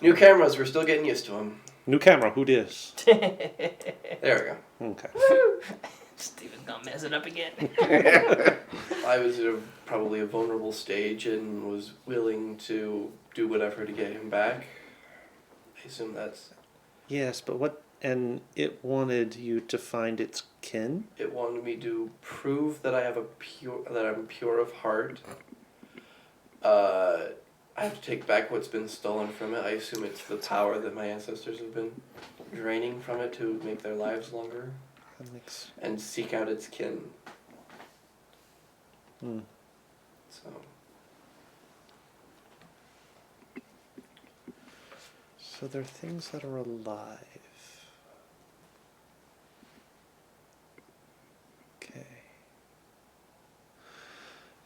New cameras. We're still getting used to them. New camera. Who dis? There we go. Okay. Steven's gonna mess it up again. I was at probably a vulnerable stage and was willing to do whatever to get him back. I assume that's. Yes, but what? And it wanted you to find its kin. It wanted me to prove that I'm pure of heart. I have to take back what's been stolen from it. I assume it's the power that my ancestors have been draining from it to make their lives longer, That makes. and seek out its kin. Hmm. So. So they're things that are alive. Okay.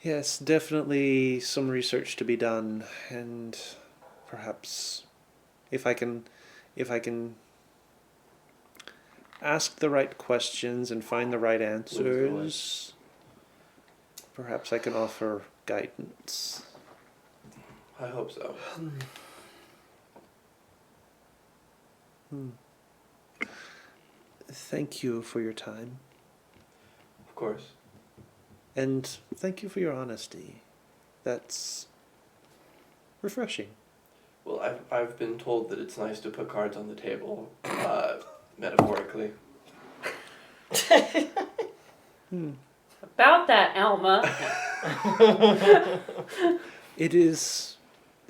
Yes, definitely some research to be done, and perhaps if I can ask the right questions and find the right answers, perhaps I can offer guidance. I hope so. Thank you for your time, Of course. and thank you for your honesty. That's refreshing. Well, I've been told that it's nice to put cards on the table, metaphorically. About that, Alma. It is.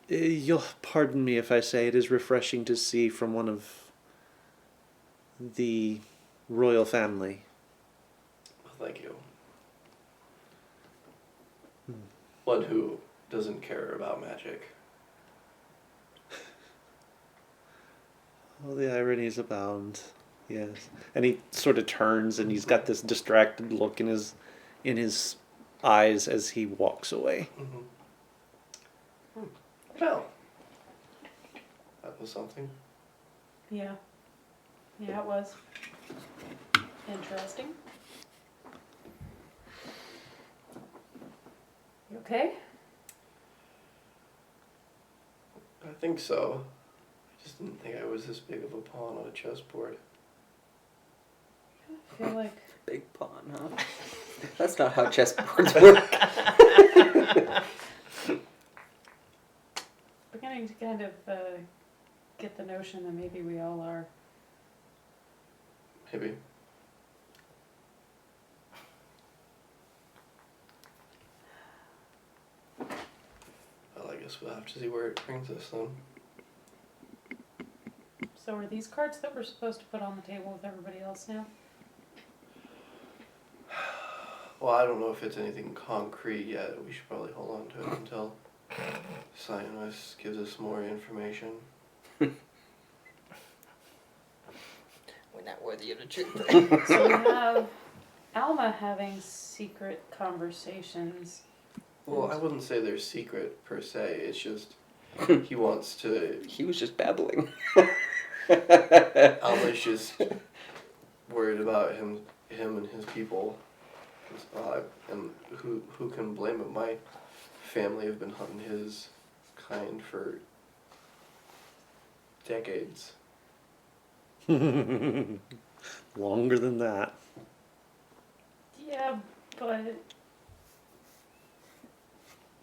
You'll pardon me if I say it is refreshing to see from one of the royal family. Well, thank you. One who doesn't care about magic. Oh, the ironies abound. Yes, and he sort of turns, and he's got this distracted look in his eyes as he walks away. Mm-hmm. Well, that was something. Yeah. Yeah, it was. Interesting. You okay? I think so. I just didn't think I was this big of a pawn on a chessboard. I feel like Big pawn, huh? That's not how chessboards work. beginning to kind of get the notion that maybe we all are. Maybe. Well, I guess we'll have to see where it brings us then. So are these cards that we're supposed to put on the table with everybody else now? Well, I don't know if it's anything concrete yet. We should probably hold on to it until Cyanus gives us more information. We're not worthy of the truth. So we have Alma having secret conversations. Well, I wouldn't say they're secret per se. It's just he wants to. He was just babbling. Alma's just worried about him and his people. And who can blame him? My family have been hunting his kind for decades. Longer than that. Yeah, but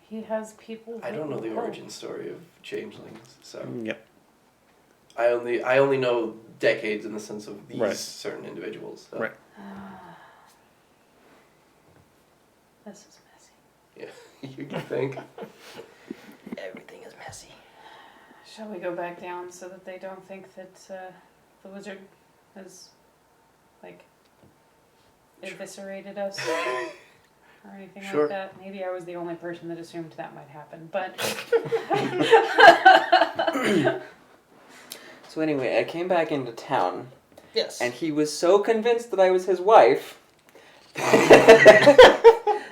he has people. I don't know the that- origin story of changelings, so Yep. I only know decades in the sense of these Right. certain individuals. So. Right. This is messy. Yeah, you think? Everything is messy. Shall we go back down so that they don't think that the wizard has, like, eviscerated us or anything Sure. like that? Maybe I was the only person that assumed that might happen, but So anyway, I came back into town, Yes. and he was so convinced that I was his wife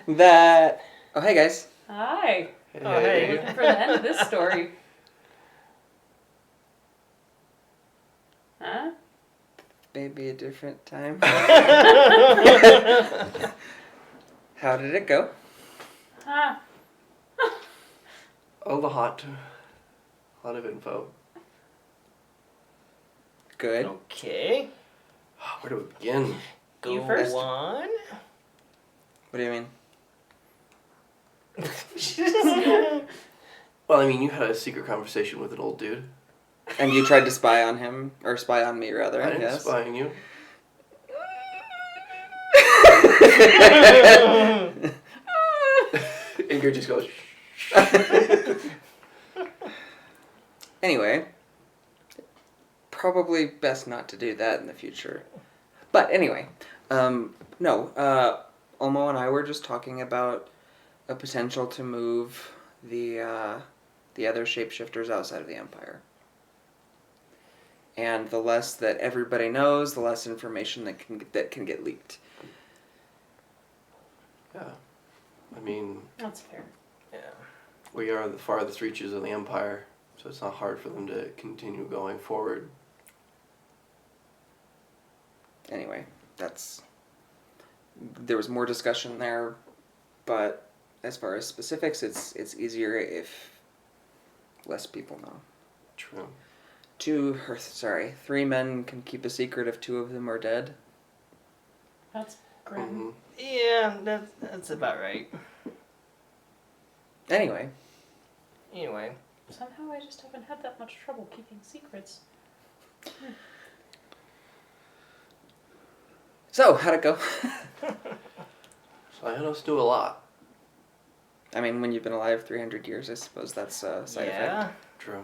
that. Oh, hey guys. hi. Oh, hey. Looking for the end of this story. Huh? Maybe a different time. How did it go? Huh? A lot of info. Good. Okay. Where do we begin? Go You first. on. What do you mean? Well, I mean, you had a secret conversation with an old dude. And you tried to spy on him, or spy on me rather, I didn't yes? spy on you. Ingrid just goes. Anyway, probably best not to do that in the future. But anyway, no, Olmo and I were just talking about a potential to move the other shapeshifters outside of the Empire. And the less that everybody knows, the less information that can get leaked. Yeah. I mean, That's fair. Yeah. we are the farthest reaches of the Empire, so it's not hard for them to continue going forward. Anyway, there was more discussion there, but as far as specifics, it's easier if less people know. True. 3 men can keep a secret if 2 of them are dead. That's grim. Hmm. Yeah, that's about right. Anyway, Anyway. Somehow I just haven't had that much trouble keeping secrets. so how'd it go? Cyanus knew a lot. I mean, when you've been alive 300 years, I suppose that's a side effect. True.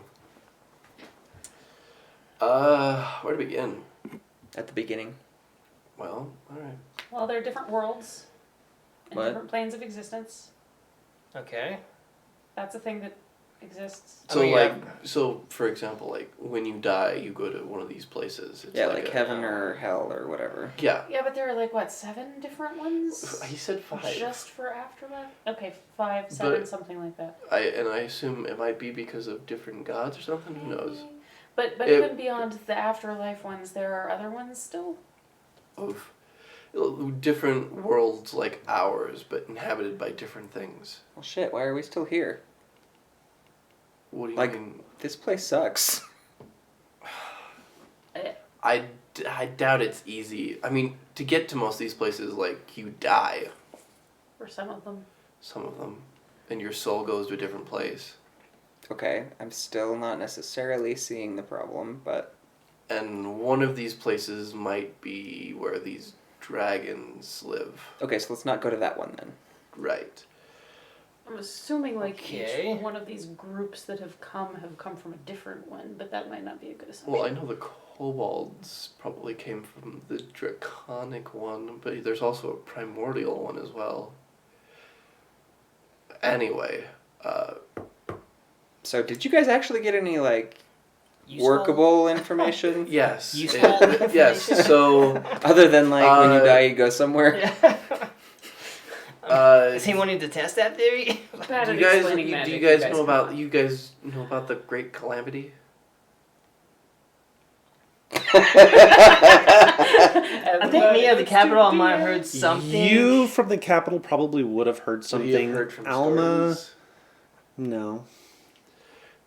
Where to begin? At the beginning. Well, alright. Well, there are different worlds and What? different planes of existence. Okay. That's a thing that exists. I So, mean, so for example, like, when you die, you go to one of these places. It's Yeah, like a- heaven or hell or whatever. Yeah. Yeah, but there are like, what, 7 different ones? He said 5. Just for afterlife? Okay, 5, 7, But- something like that. I assume it might be because of different gods or something. Who knows? But even beyond the afterlife ones, there are other ones still? Of different worlds like ours, but inhabited by different things. Well, shit, why are we still here? What do you Like- mean? This place sucks. I doubt it's easy. I mean, to get to most of these places, like, you die, For some of them. some of them, and your soul goes to a different place. Okay, I'm still not necessarily seeing the problem, but And one of these places might be where these dragons live. okay, so let's not go to that one then. Right. assuming like Okay. each one of these groups that have come from a different one, but that might not be a good assumption. Well, I know the kobolds probably came from the draconic one, but there's also a primordial one as well. Anyway, So, did you guys actually get any like Useful? workable information yes. Useful Yes, information. so... other than like when you Uh, die you go somewhere? Yeah. Is he wanting to test that theory? Bad Do at you guys, explaining do magic, you guys come know about on. you guys know about the Great Calamity? I think me at the capital, I might have heard something. You from the capital probably would have heard So something. you've heard from Alma, stories? no.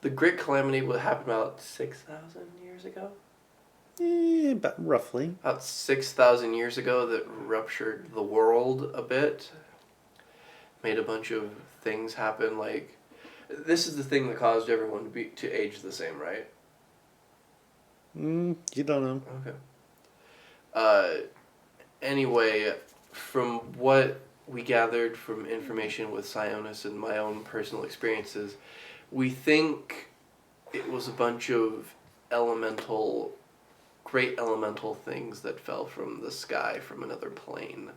The Great Calamity would happen about 6,000 years ago. But roughly. About 6,000 years ago, that ruptured the world a bit. Made a bunch of things happen. Like, this is the thing that caused everyone to age the same, right? You don't know. Okay. Anyway, from what we gathered from information with Sionis and my own personal experiences, we think it was a bunch of great elemental things that fell from the sky from another plane.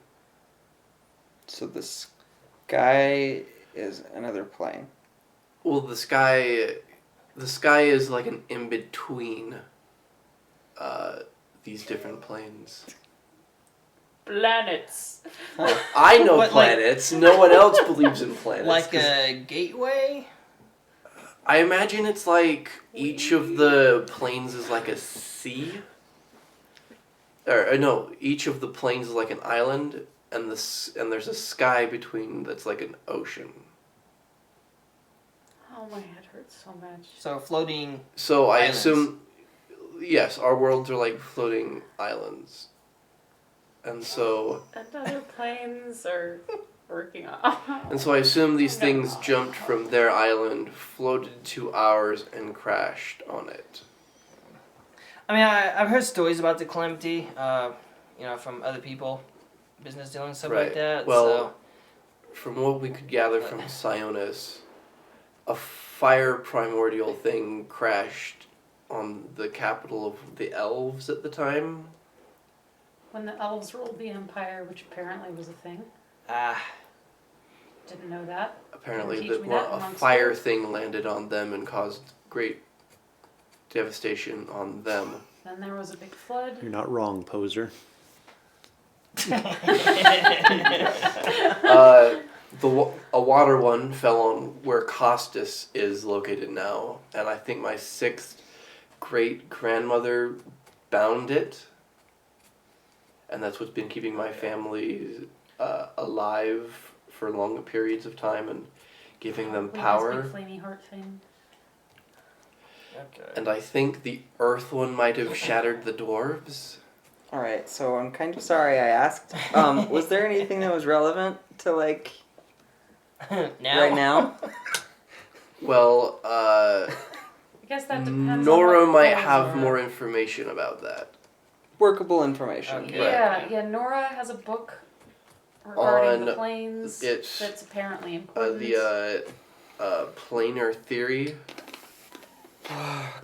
So the sky is another plane. Well, the sky is like an in-between these different planes. Planets. I know What, like- planets. No one else believes in planets. Like 'cause a gateway? I imagine it's like each of the planes is like a sea. Or no, each of the planes is like an island, and there's a sky between that's like an ocean. Oh, my head hurts so much. So floating. So I Islands. assume, yes, our worlds are like floating islands, and so And other planes are working on. I assume these things No. jumped from their island, floated to ours, and crashed on it. I mean, I've heard stories about the calamity, from other people, business dealings, stuff Right. like that. Well, from what we could gather from Sionis, a fire primordial thing crashed on the capital of the elves at the time. When the elves ruled the empire, which apparently was a thing. so Didn't know that. Apparently, Can you teach that me that a amongst fire elves? thing landed on them and caused great devastation on them. Then there was a big flood. You're not wrong, poser. A water one fell on where Costus is located now, and I think my 6th great grandmother bound it, and that's what's been keeping my family alive for long periods of time and giving them With power. This big flamey heart thing. Okay. And I think the earth one might have shattered the dwarves. All right, so I'm kind of sorry I asked. Was there anything that was relevant to like now? right now? Well, I guess that depends Nora on what might goals have are. more information about that. Workable information. Okay. Yeah, Nora has a book regarding the On- planes it's, that's apparently important. the planar theory.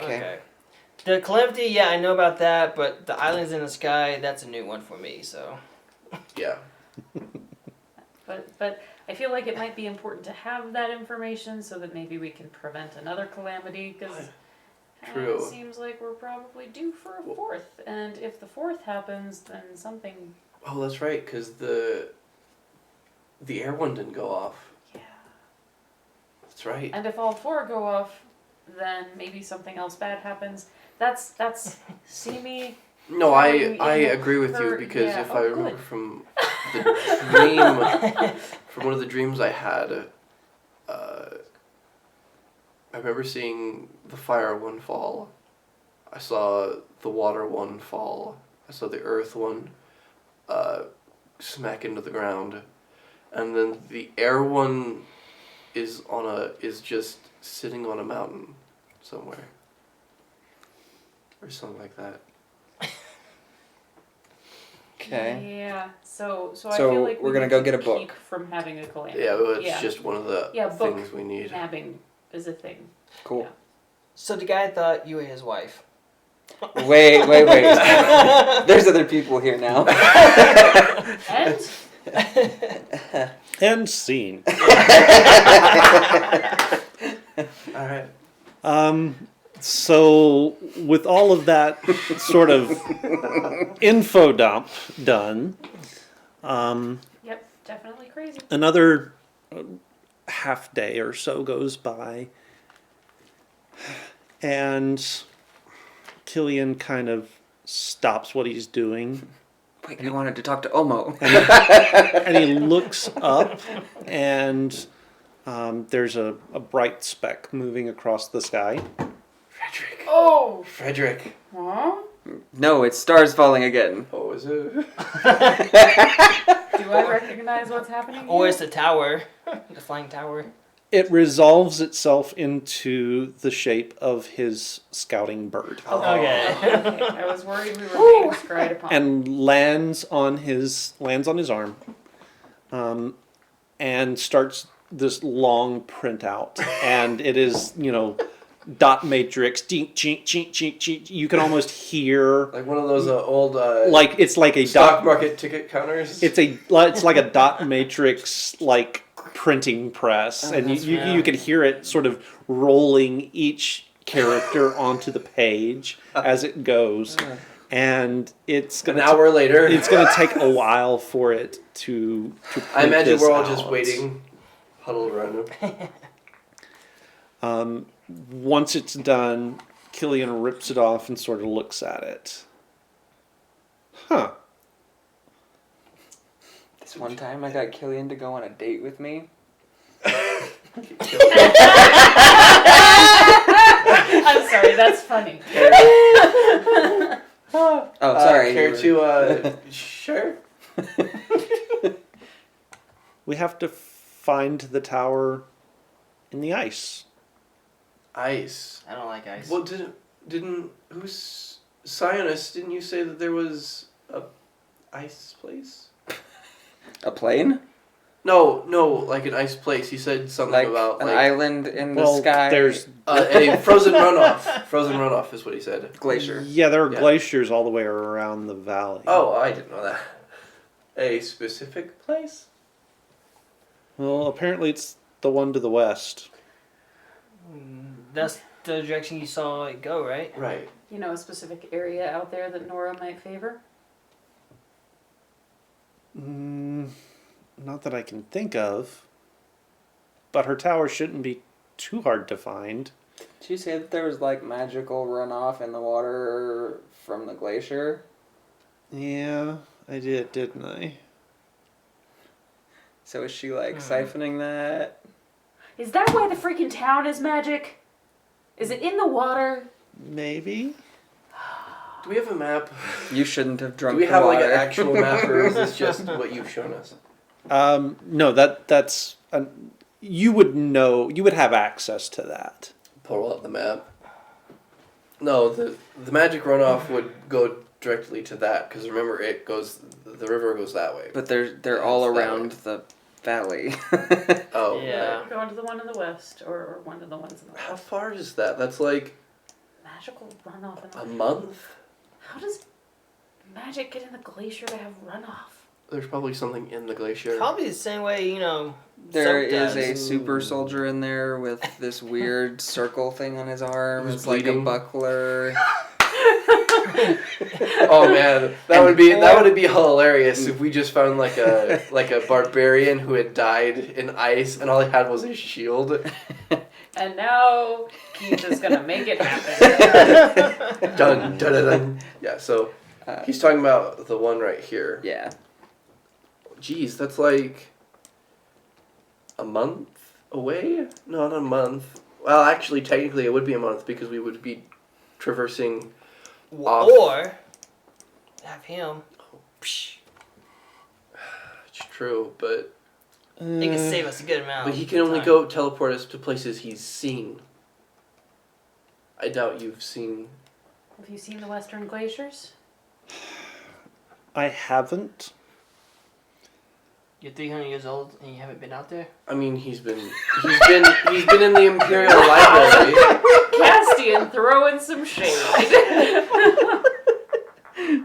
Okay. The calamity, yeah, I know about that, but the islands in the sky, that's a new one for me. So. Yeah. But I feel like it might be important to have that information so that maybe we can prevent another calamity because True. it seems like we're probably due for a fourth. And if the fourth happens, then something. Oh, that's right, because the air one didn't go off. Yeah. That's right. And if all four go off, then maybe something else bad happens. That's see me. No, Throwing I in agree with you her- because yeah, if oh, I remember good. from the dream, from one of the dreams I had, I remember seeing the fire one fall. I saw the water one fall. I saw the earth one smack into the ground, and then the air one is just sitting on a mountain somewhere, or something like that. Okay. Yeah. So I So feel like we're we gonna need go to get a book. keep from having a calamity. Yeah, well, it's Yeah. just one of the Yeah, book. things we need. Nabbing is a thing. Cool. So the guy thought you were his wife. Wait. There's other people here now. And And scene. All right. So with all of that sort of info dump done, yep, definitely crazy. another half day or so goes by, and Killian kind of stops what he's doing, Wait, I wanted to talk to Omo. and he looks up, and there's a bright speck moving across the sky. Frederick. Oh. Frederick. Huh? No, it's stars falling again. Oh, is it? Do I recognize what's happening? Or here? it's the tower, the flying tower. It resolves itself into the shape of his scouting bird, Okay. Okay, I was worried we were being scryed upon. and lands on his arm, and starts this long printout, and it is dot matrix, chink chink chink chink chink. You can almost hear Like one of those old like it's like a stock dot. market ticket counters. It's like a dot matrix like printing press, and you can hear it sort of rolling each character onto the page as it goes, and it's An gonna hour later. it's gonna take a while for it to print I imagine this we're all just out. waiting, huddled around him. Once it's done, Killian rips it off and sort of looks at it. Huh. This one time I got Killian to go on a date with me. I'm sorry, that's funny. Oh, sorry. Care you were- to sure? We have to find the tower in the ice. Ice. I don't like ice. Well, didn't who's Sionis? Didn't you say that there was a ice place? A plane? No, like an ice place. He said something Like about an like island in the Well, sky? there's a frozen runoff. Frozen runoff is what he said. glacier. Yeah, there are Yeah. glaciers all the way around the valley. Oh, I didn't know that. A specific place? Well, apparently it's the one to the west. That's the direction you saw it go, right? Right. You know a specific area out there that Nora might favor? Not that I can think of. But her tower shouldn't be too hard to find. Did you say that there was like magical runoff in the water from the glacier? Yeah, I did, didn't I? So is she like siphoning that? Is that why the freaking town is magic? Is it in the water? Maybe? Do we have a map? You shouldn't have drunk Do we the have like water. an actual map, or is this just what you've shown us? No, that's... you would know, you would have access to that. Pull up the map. No, the magic runoff would go directly to that because remember the river goes that way. But they're all It's that around the valley. Oh Yeah. Going to the one in the west, or one of the ones in the How west. far is that? That's like Magical runoff in the a month. How does magic get in the glacier to have runoff? There's probably something in the glacier. Probably the same way, There soap is does. a super soldier in there with this weird circle thing on his arm. Who's It's like a bleeding. buckler. Oh man, that would be hilarious if we just found like a barbarian who had died in ice and all he had was his shield. And now Keith is gonna make it happen. Dun dun dun dun. Yeah, so Uh, he's talking about the one right here. yeah. Jeez, that's like a month away? No, not a month. Well, actually, technically, it would be a month because we would be traversing. Off. Or have him. It's true, but He can save us a good amount. he can of only time. go teleport us to places he's seen. I doubt you've seen. Have you seen the western glaciers? I haven't. You're 300 years old and you haven't been out there? I mean, he's been in the Imperial Library. Castian throwing some shade.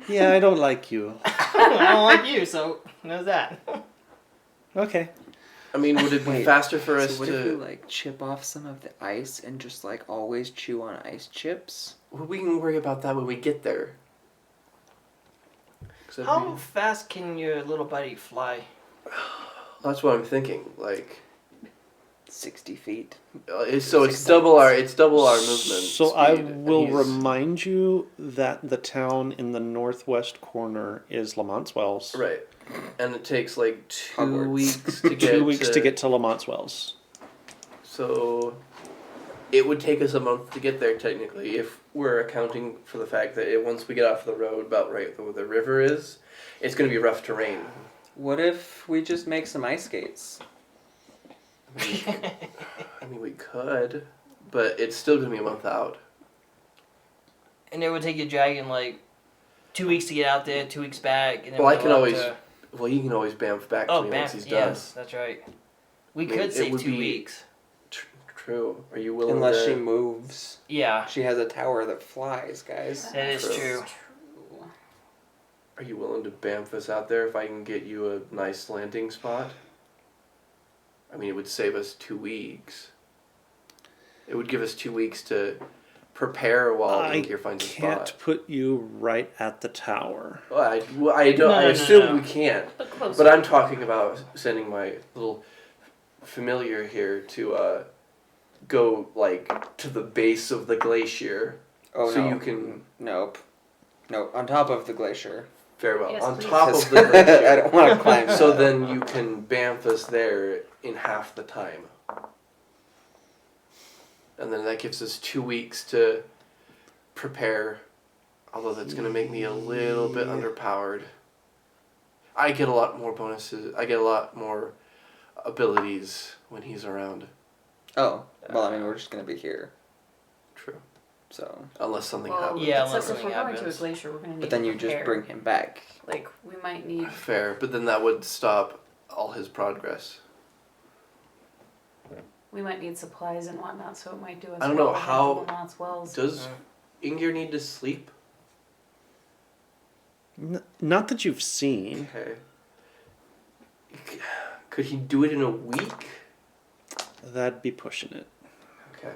Yeah, I don't like you. I don't like you, so there's that. Okay. I mean, would it be Wait, faster for So us what if we to? like chip off some of the ice and just like always chew on ice chips? Well, we can worry about that when we get there. 'Cause if How we- fast can your little buddy fly? That's what I'm thinking. Like, 60 feet. it's 6 double our movement. So I speed, and will he's- remind you that the town in the northwest corner is Lamont's Wells. Right, and it takes like 2 Hogwarts. weeks to get 2 weeks to get to Lamont's Wells. So it would take us a month to get there technically, if we're accounting for the fact that once we get off the road, about right where the river is, it's going to be rough terrain. What if we just make some ice skates? I mean, we could, but it's still going to be a month out. And it would take your dragon like 2 weeks to get out there, 2 weeks back, and then Well, I go can up always to- Well, you can always bamf back to Oh, me man, once he's done. yes, that's right. We I mean, could it save would 2 be- weeks. True. Are you willing Unless to... she moves. Yeah, She has a tower that flies, guys. that is True. true. Are you willing to bamf us out there if I can get you a nice landing spot? I mean, it would save us 2 weeks. It would give us 2 weeks to prepare while I Inkir finds a can't spot. put you right at the tower. Well, I don't. No, I no, assume no. we can't. But close. But I'm talking about sending my little familiar here to go like to the base of the glacier. Oh So no. you can- Nope. No, on top of the glacier. Very well. Yes, On please. top of Because the glacier. I don't want to climb. So that. then you can bamf us there in half the time. And then that gives us 2 weeks to prepare. Although that's going to make me a little bit underpowered. I get a lot more bonuses. I get a lot more abilities when he's around. Oh, well, I mean, we're just gonna be here, True. so. Unless something Well, happens. Yeah, except unless if we're something going to a happens. glacier, we're going to need But then to you just prepare. bring him back. Like, we might need... Fair, but then that would stop all his progress. We might need supplies and whatnot, so it might do us I don't know well to how- have Lamont's Wells. Does Ingir need to sleep? Not that you've seen. Okay. Could he do it in a week? That'd be pushing it. Okay.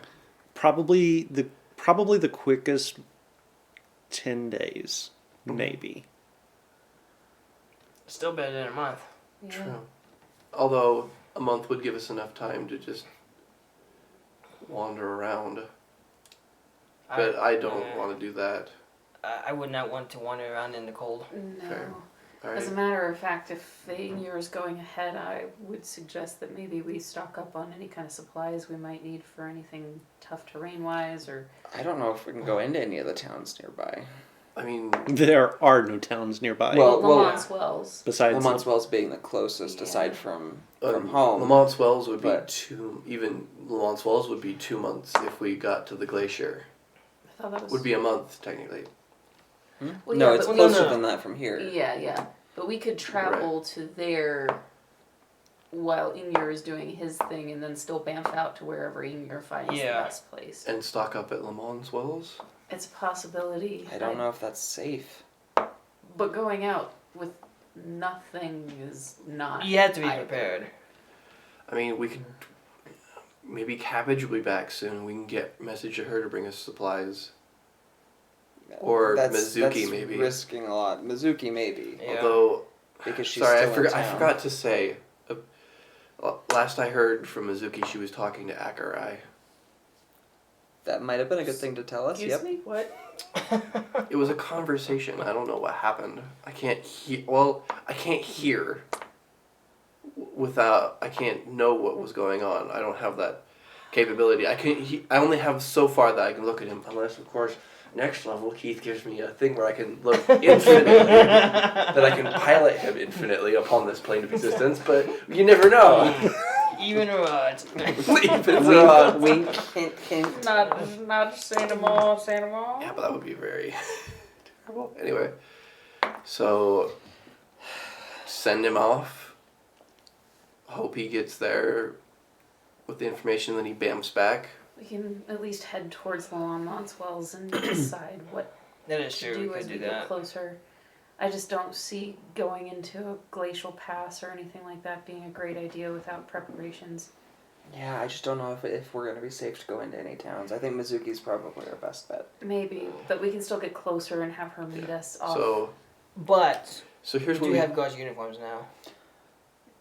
Probably the quickest 10 days, maybe. Still better than a month. Yeah. True. Although a month would give us enough time to just wander around. But I don't yeah. want to do that. I would not want to wander around in the cold. No. Fair. All As a right. matter of fact, if Ingir is going ahead, I would suggest that maybe we stock up on any kind of supplies we might need for anything tough terrain-wise, or... I don't know if we can go into any of the towns nearby. I mean, There are no towns nearby. Well- Lamont's Wells. besides Lamont's Wells being the closest, Yeah. aside from home. Lamont's Wells would be but- Lamont's Wells would be 2 months if we got to the glacier. I thought that was... Would be a month technically. Well, no, yeah, it's but- closer no. than that from here. Yeah. But we could travel to there while Ingir is doing his thing and then still bamf out to wherever Ingir finds Yeah. the best place. And stock up at Lamont's Wells? It's a possibility. I don't know if that's safe. But going out with nothing is not. You have to be either. prepared. I mean, we could... Maybe Cabbage will be back soon and we can get message to her to bring us supplies. Or Mizuki, maybe. Risking a lot. Mizuki, maybe. Yeah. Although... Because she's Sorry, still in I town. forgot to say. Last I heard from Mizuki, she was talking to Akarai. That might have been a good thing to tell us. Excuse Yep. me? What? It was a conversation. I don't know what happened. I can't hear. Well, I can't hear without. I can't know what was going on. I don't have that capability. I can't. I only have so far that I can look at him. Unless, of course, next level Keith gives me a thing where I can look infinitely, that I can pilot him infinitely upon this plane of existence. But you never know. Even rods. Even so, Wink, hint, hint. Not Santa Mo. Yeah, but that would be very terrible. Anyway, so send him off, hope he gets there with the information, then he bamps back. We can at least head towards the Longmont's Wells and decide what That is to true. do We as could we do get that. closer. I just don't see going into a glacial pass or anything like that being a great idea without preparations. Yeah, I just don't know if we're gonna be safe to go into any towns. I think Mizuki's probably our best bet. Maybe, but we can still get closer and have her meet us off. But So we here's what do we have guards' uniforms now.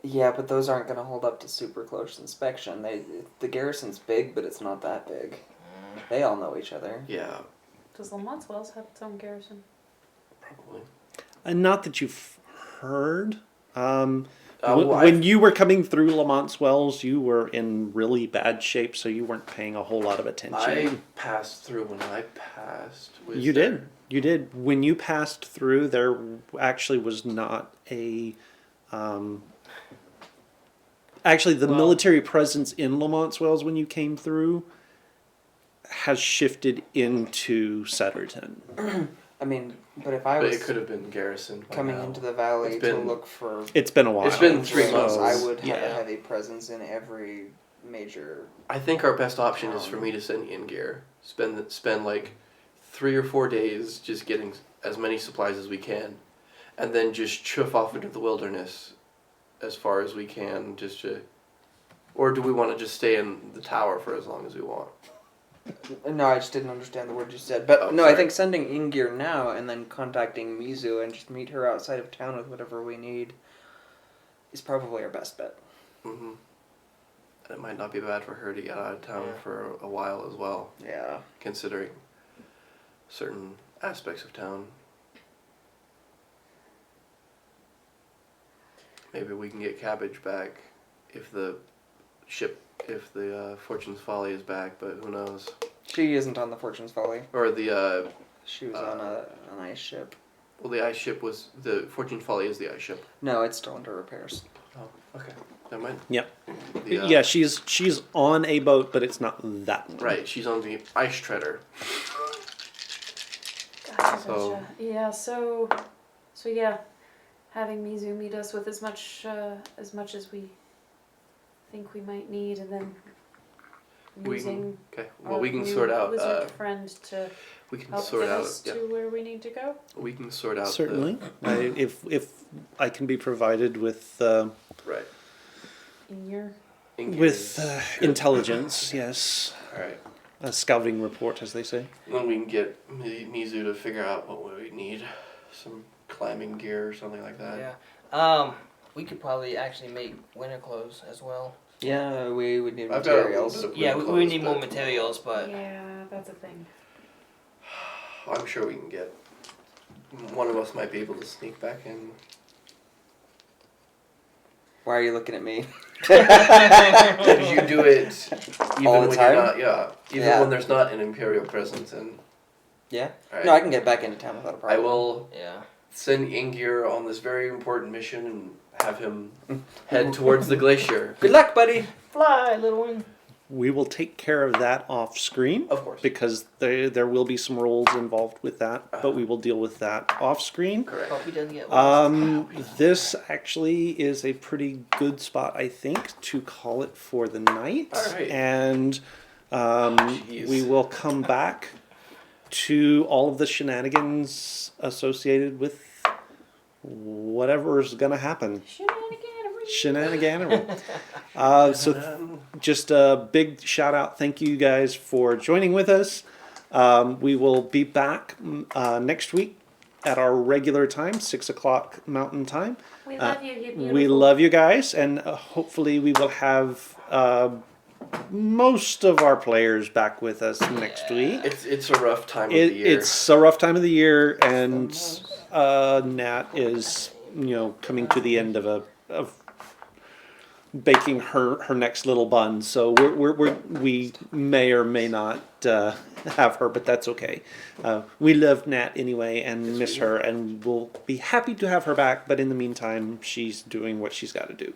Yeah, but those aren't gonna hold up to super close inspection. The garrison's big, but it's not that big. They all know each other. Yeah, Does Lamont's Wells have its own garrison? probably. And not that you've heard. Well, When you were coming through Lamont's Wells, you were in really bad shape, so you weren't paying a whole lot of attention. I passed through when I passed. You did. You did. When you passed through, there actually was not a. Actually, the Well- military presence in Lamont's Wells when you came through has shifted into Setterton. I mean, but if I But was it could have been garrisoned by coming now. into the valley It's to been- look for It's been a while. It's been 3 so- months. I would have a Yeah. heavy presence in every major. I think our best option is for me to send in gear. Spend like 3 or 4 days just getting as many supplies as we can, and then just chuff off into the wilderness as far as we can, just to. Or do we want to just stay in the tower for as long as we want? No, I just didn't understand the word you said. But Oh, no, I sorry. think sending Ingir now and then contacting Mizu and just meet her outside of town with whatever we need is probably our best bet. Mm-hmm. And it might not be bad for her to get out of town Yeah. for a while as well, Yeah. considering certain aspects of town. Maybe we can get Cabbage back if the Fortune's Folly is back, but who knows? She isn't on the Fortune's Folly. Or the She was on an ice ship. well, the ice ship was the Fortune Folly is the ice ship. No, it's still under repairs. Oh, okay, never mind. Yep. The, Yeah, she's on a boat, but it's not that one. Right, she's on the ice treader. Gotcha, So- gotcha. Yeah, so yeah, having Mizu meet us with as much as we think we might need, and then using Okay, our well we can new sort out. lizard friend to We can help sort get out. us Yeah, to where we need to go. we can sort out. Certainly. If I can be provided with Right. In your with intelligence, yes, All right. a scouting report, as they say. Then we can get Mizu to figure out what we need, some climbing gear or something like that. Yeah. We could probably actually make winter clothes as well. Yeah, we would need I've got a little materials. bit of Yeah, winter we clothes, need more but materials, but yeah, that's a thing. I'm sure we can get. One of us might be able to sneak back in. Why are you looking at me? Because you do it even All the when time? you're not. Yeah, even Yeah. when there's not an imperial presence. And Yeah. all right. No, I can get back into town without a problem. I will yeah. send Ingir on this very important mission and have him head towards the glacier. Good luck, buddy. Fly, little one. We will take care of that off screen Of course. because there will be some roles involved with that, but we will deal with that off screen. Correct. Hope he doesn't get lost. This actually is a pretty good spot, I think, to call it for the night. All right. And Jeez. we will come back to all of the shenanigans associated with whatever is going to happen. Shenaniganery. So just a big shout out. Thank you guys for joining with us. We will be back next week at our regular time, 6 o'clock Mountain Time. We love you. You're beautiful. We love you guys, and hopefully we will have most of our players back with us next week. It's a rough time of the year. It's a rough time of the year, and Nat is coming to the end of baking her next little bun. So we may or may not have her, but that's okay. We love Nat anyway and miss her, and we'll be happy to have her back. But in the meantime, she's doing what she's got to do.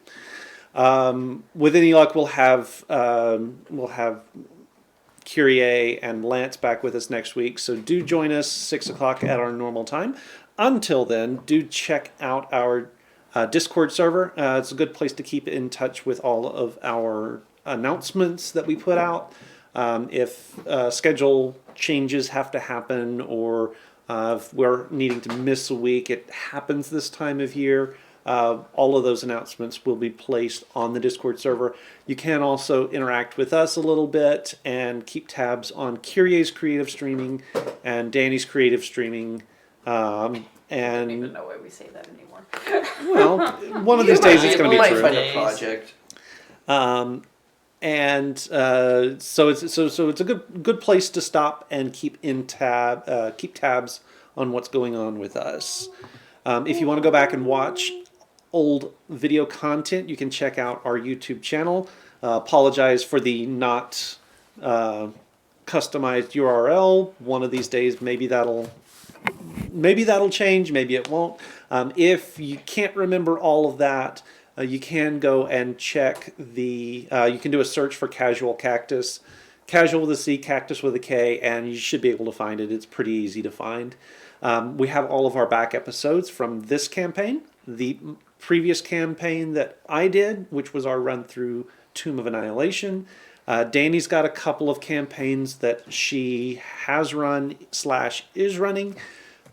With any luck, we'll have Kyrie and Lance back with us next week. So do join us 6 o'clock at our normal time. Until then, do check out our Discord server. It's a good place to keep in touch with all of our announcements that we put out. If schedule changes have to happen, or if we're needing to miss a week, it happens this time of year. All of those announcements will be placed on the Discord server. You can also interact with us a little bit and keep tabs on Kyrie's creative streaming and Danny's creative streaming. I don't And even know why we say that anymore. well, one of these days it's going to be might true. find a Days. project. So it's a good place to stop and keep tabs on what's going on with us. If you want to go back and watch old video content, you can check out our YouTube channel. Apologize for the not customized URL. One of these days, maybe that'll change. Maybe it won't. If you can't remember all of that, you can go and check the. You can do a search for Casual Cactus, Casual with a C, Cactus with a K, and you should be able to find it. It's pretty easy to find. We have all of our back episodes from this campaign, the previous campaign that I did, which was our run through Tomb of Annihilation. Danny's got a couple of campaigns that she has run / is running.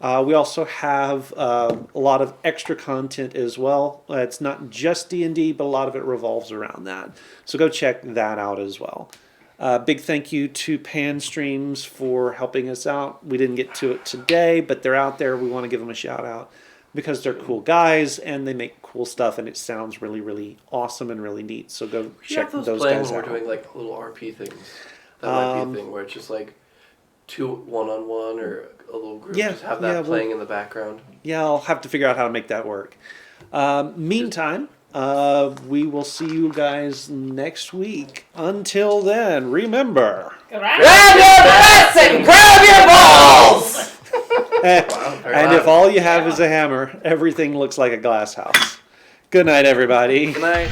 We also have a lot of extra content as well. It's not just D&D, but a lot of it revolves around that. So go check that out as well. Big thank you to Pan Streams for helping us out. We didn't get to it today, but they're out there. We want to give them a shout out because they're cool guys and they make cool stuff and it sounds really, really awesome and really neat. So go check those playing guys when out. we're doing like little RP things. That might be a thing where it's just like 2 1-on-1 or a little group. Yeah, just have that yeah, playing in the background. Yeah, I'll have to figure out how to make that work. Meantime, we will see you guys next week. Until then, remember. Grab your butts and grab your balls! Wow, very And loud. if all you have is a hammer, everything looks like a glass house. Good night, everybody. Good night.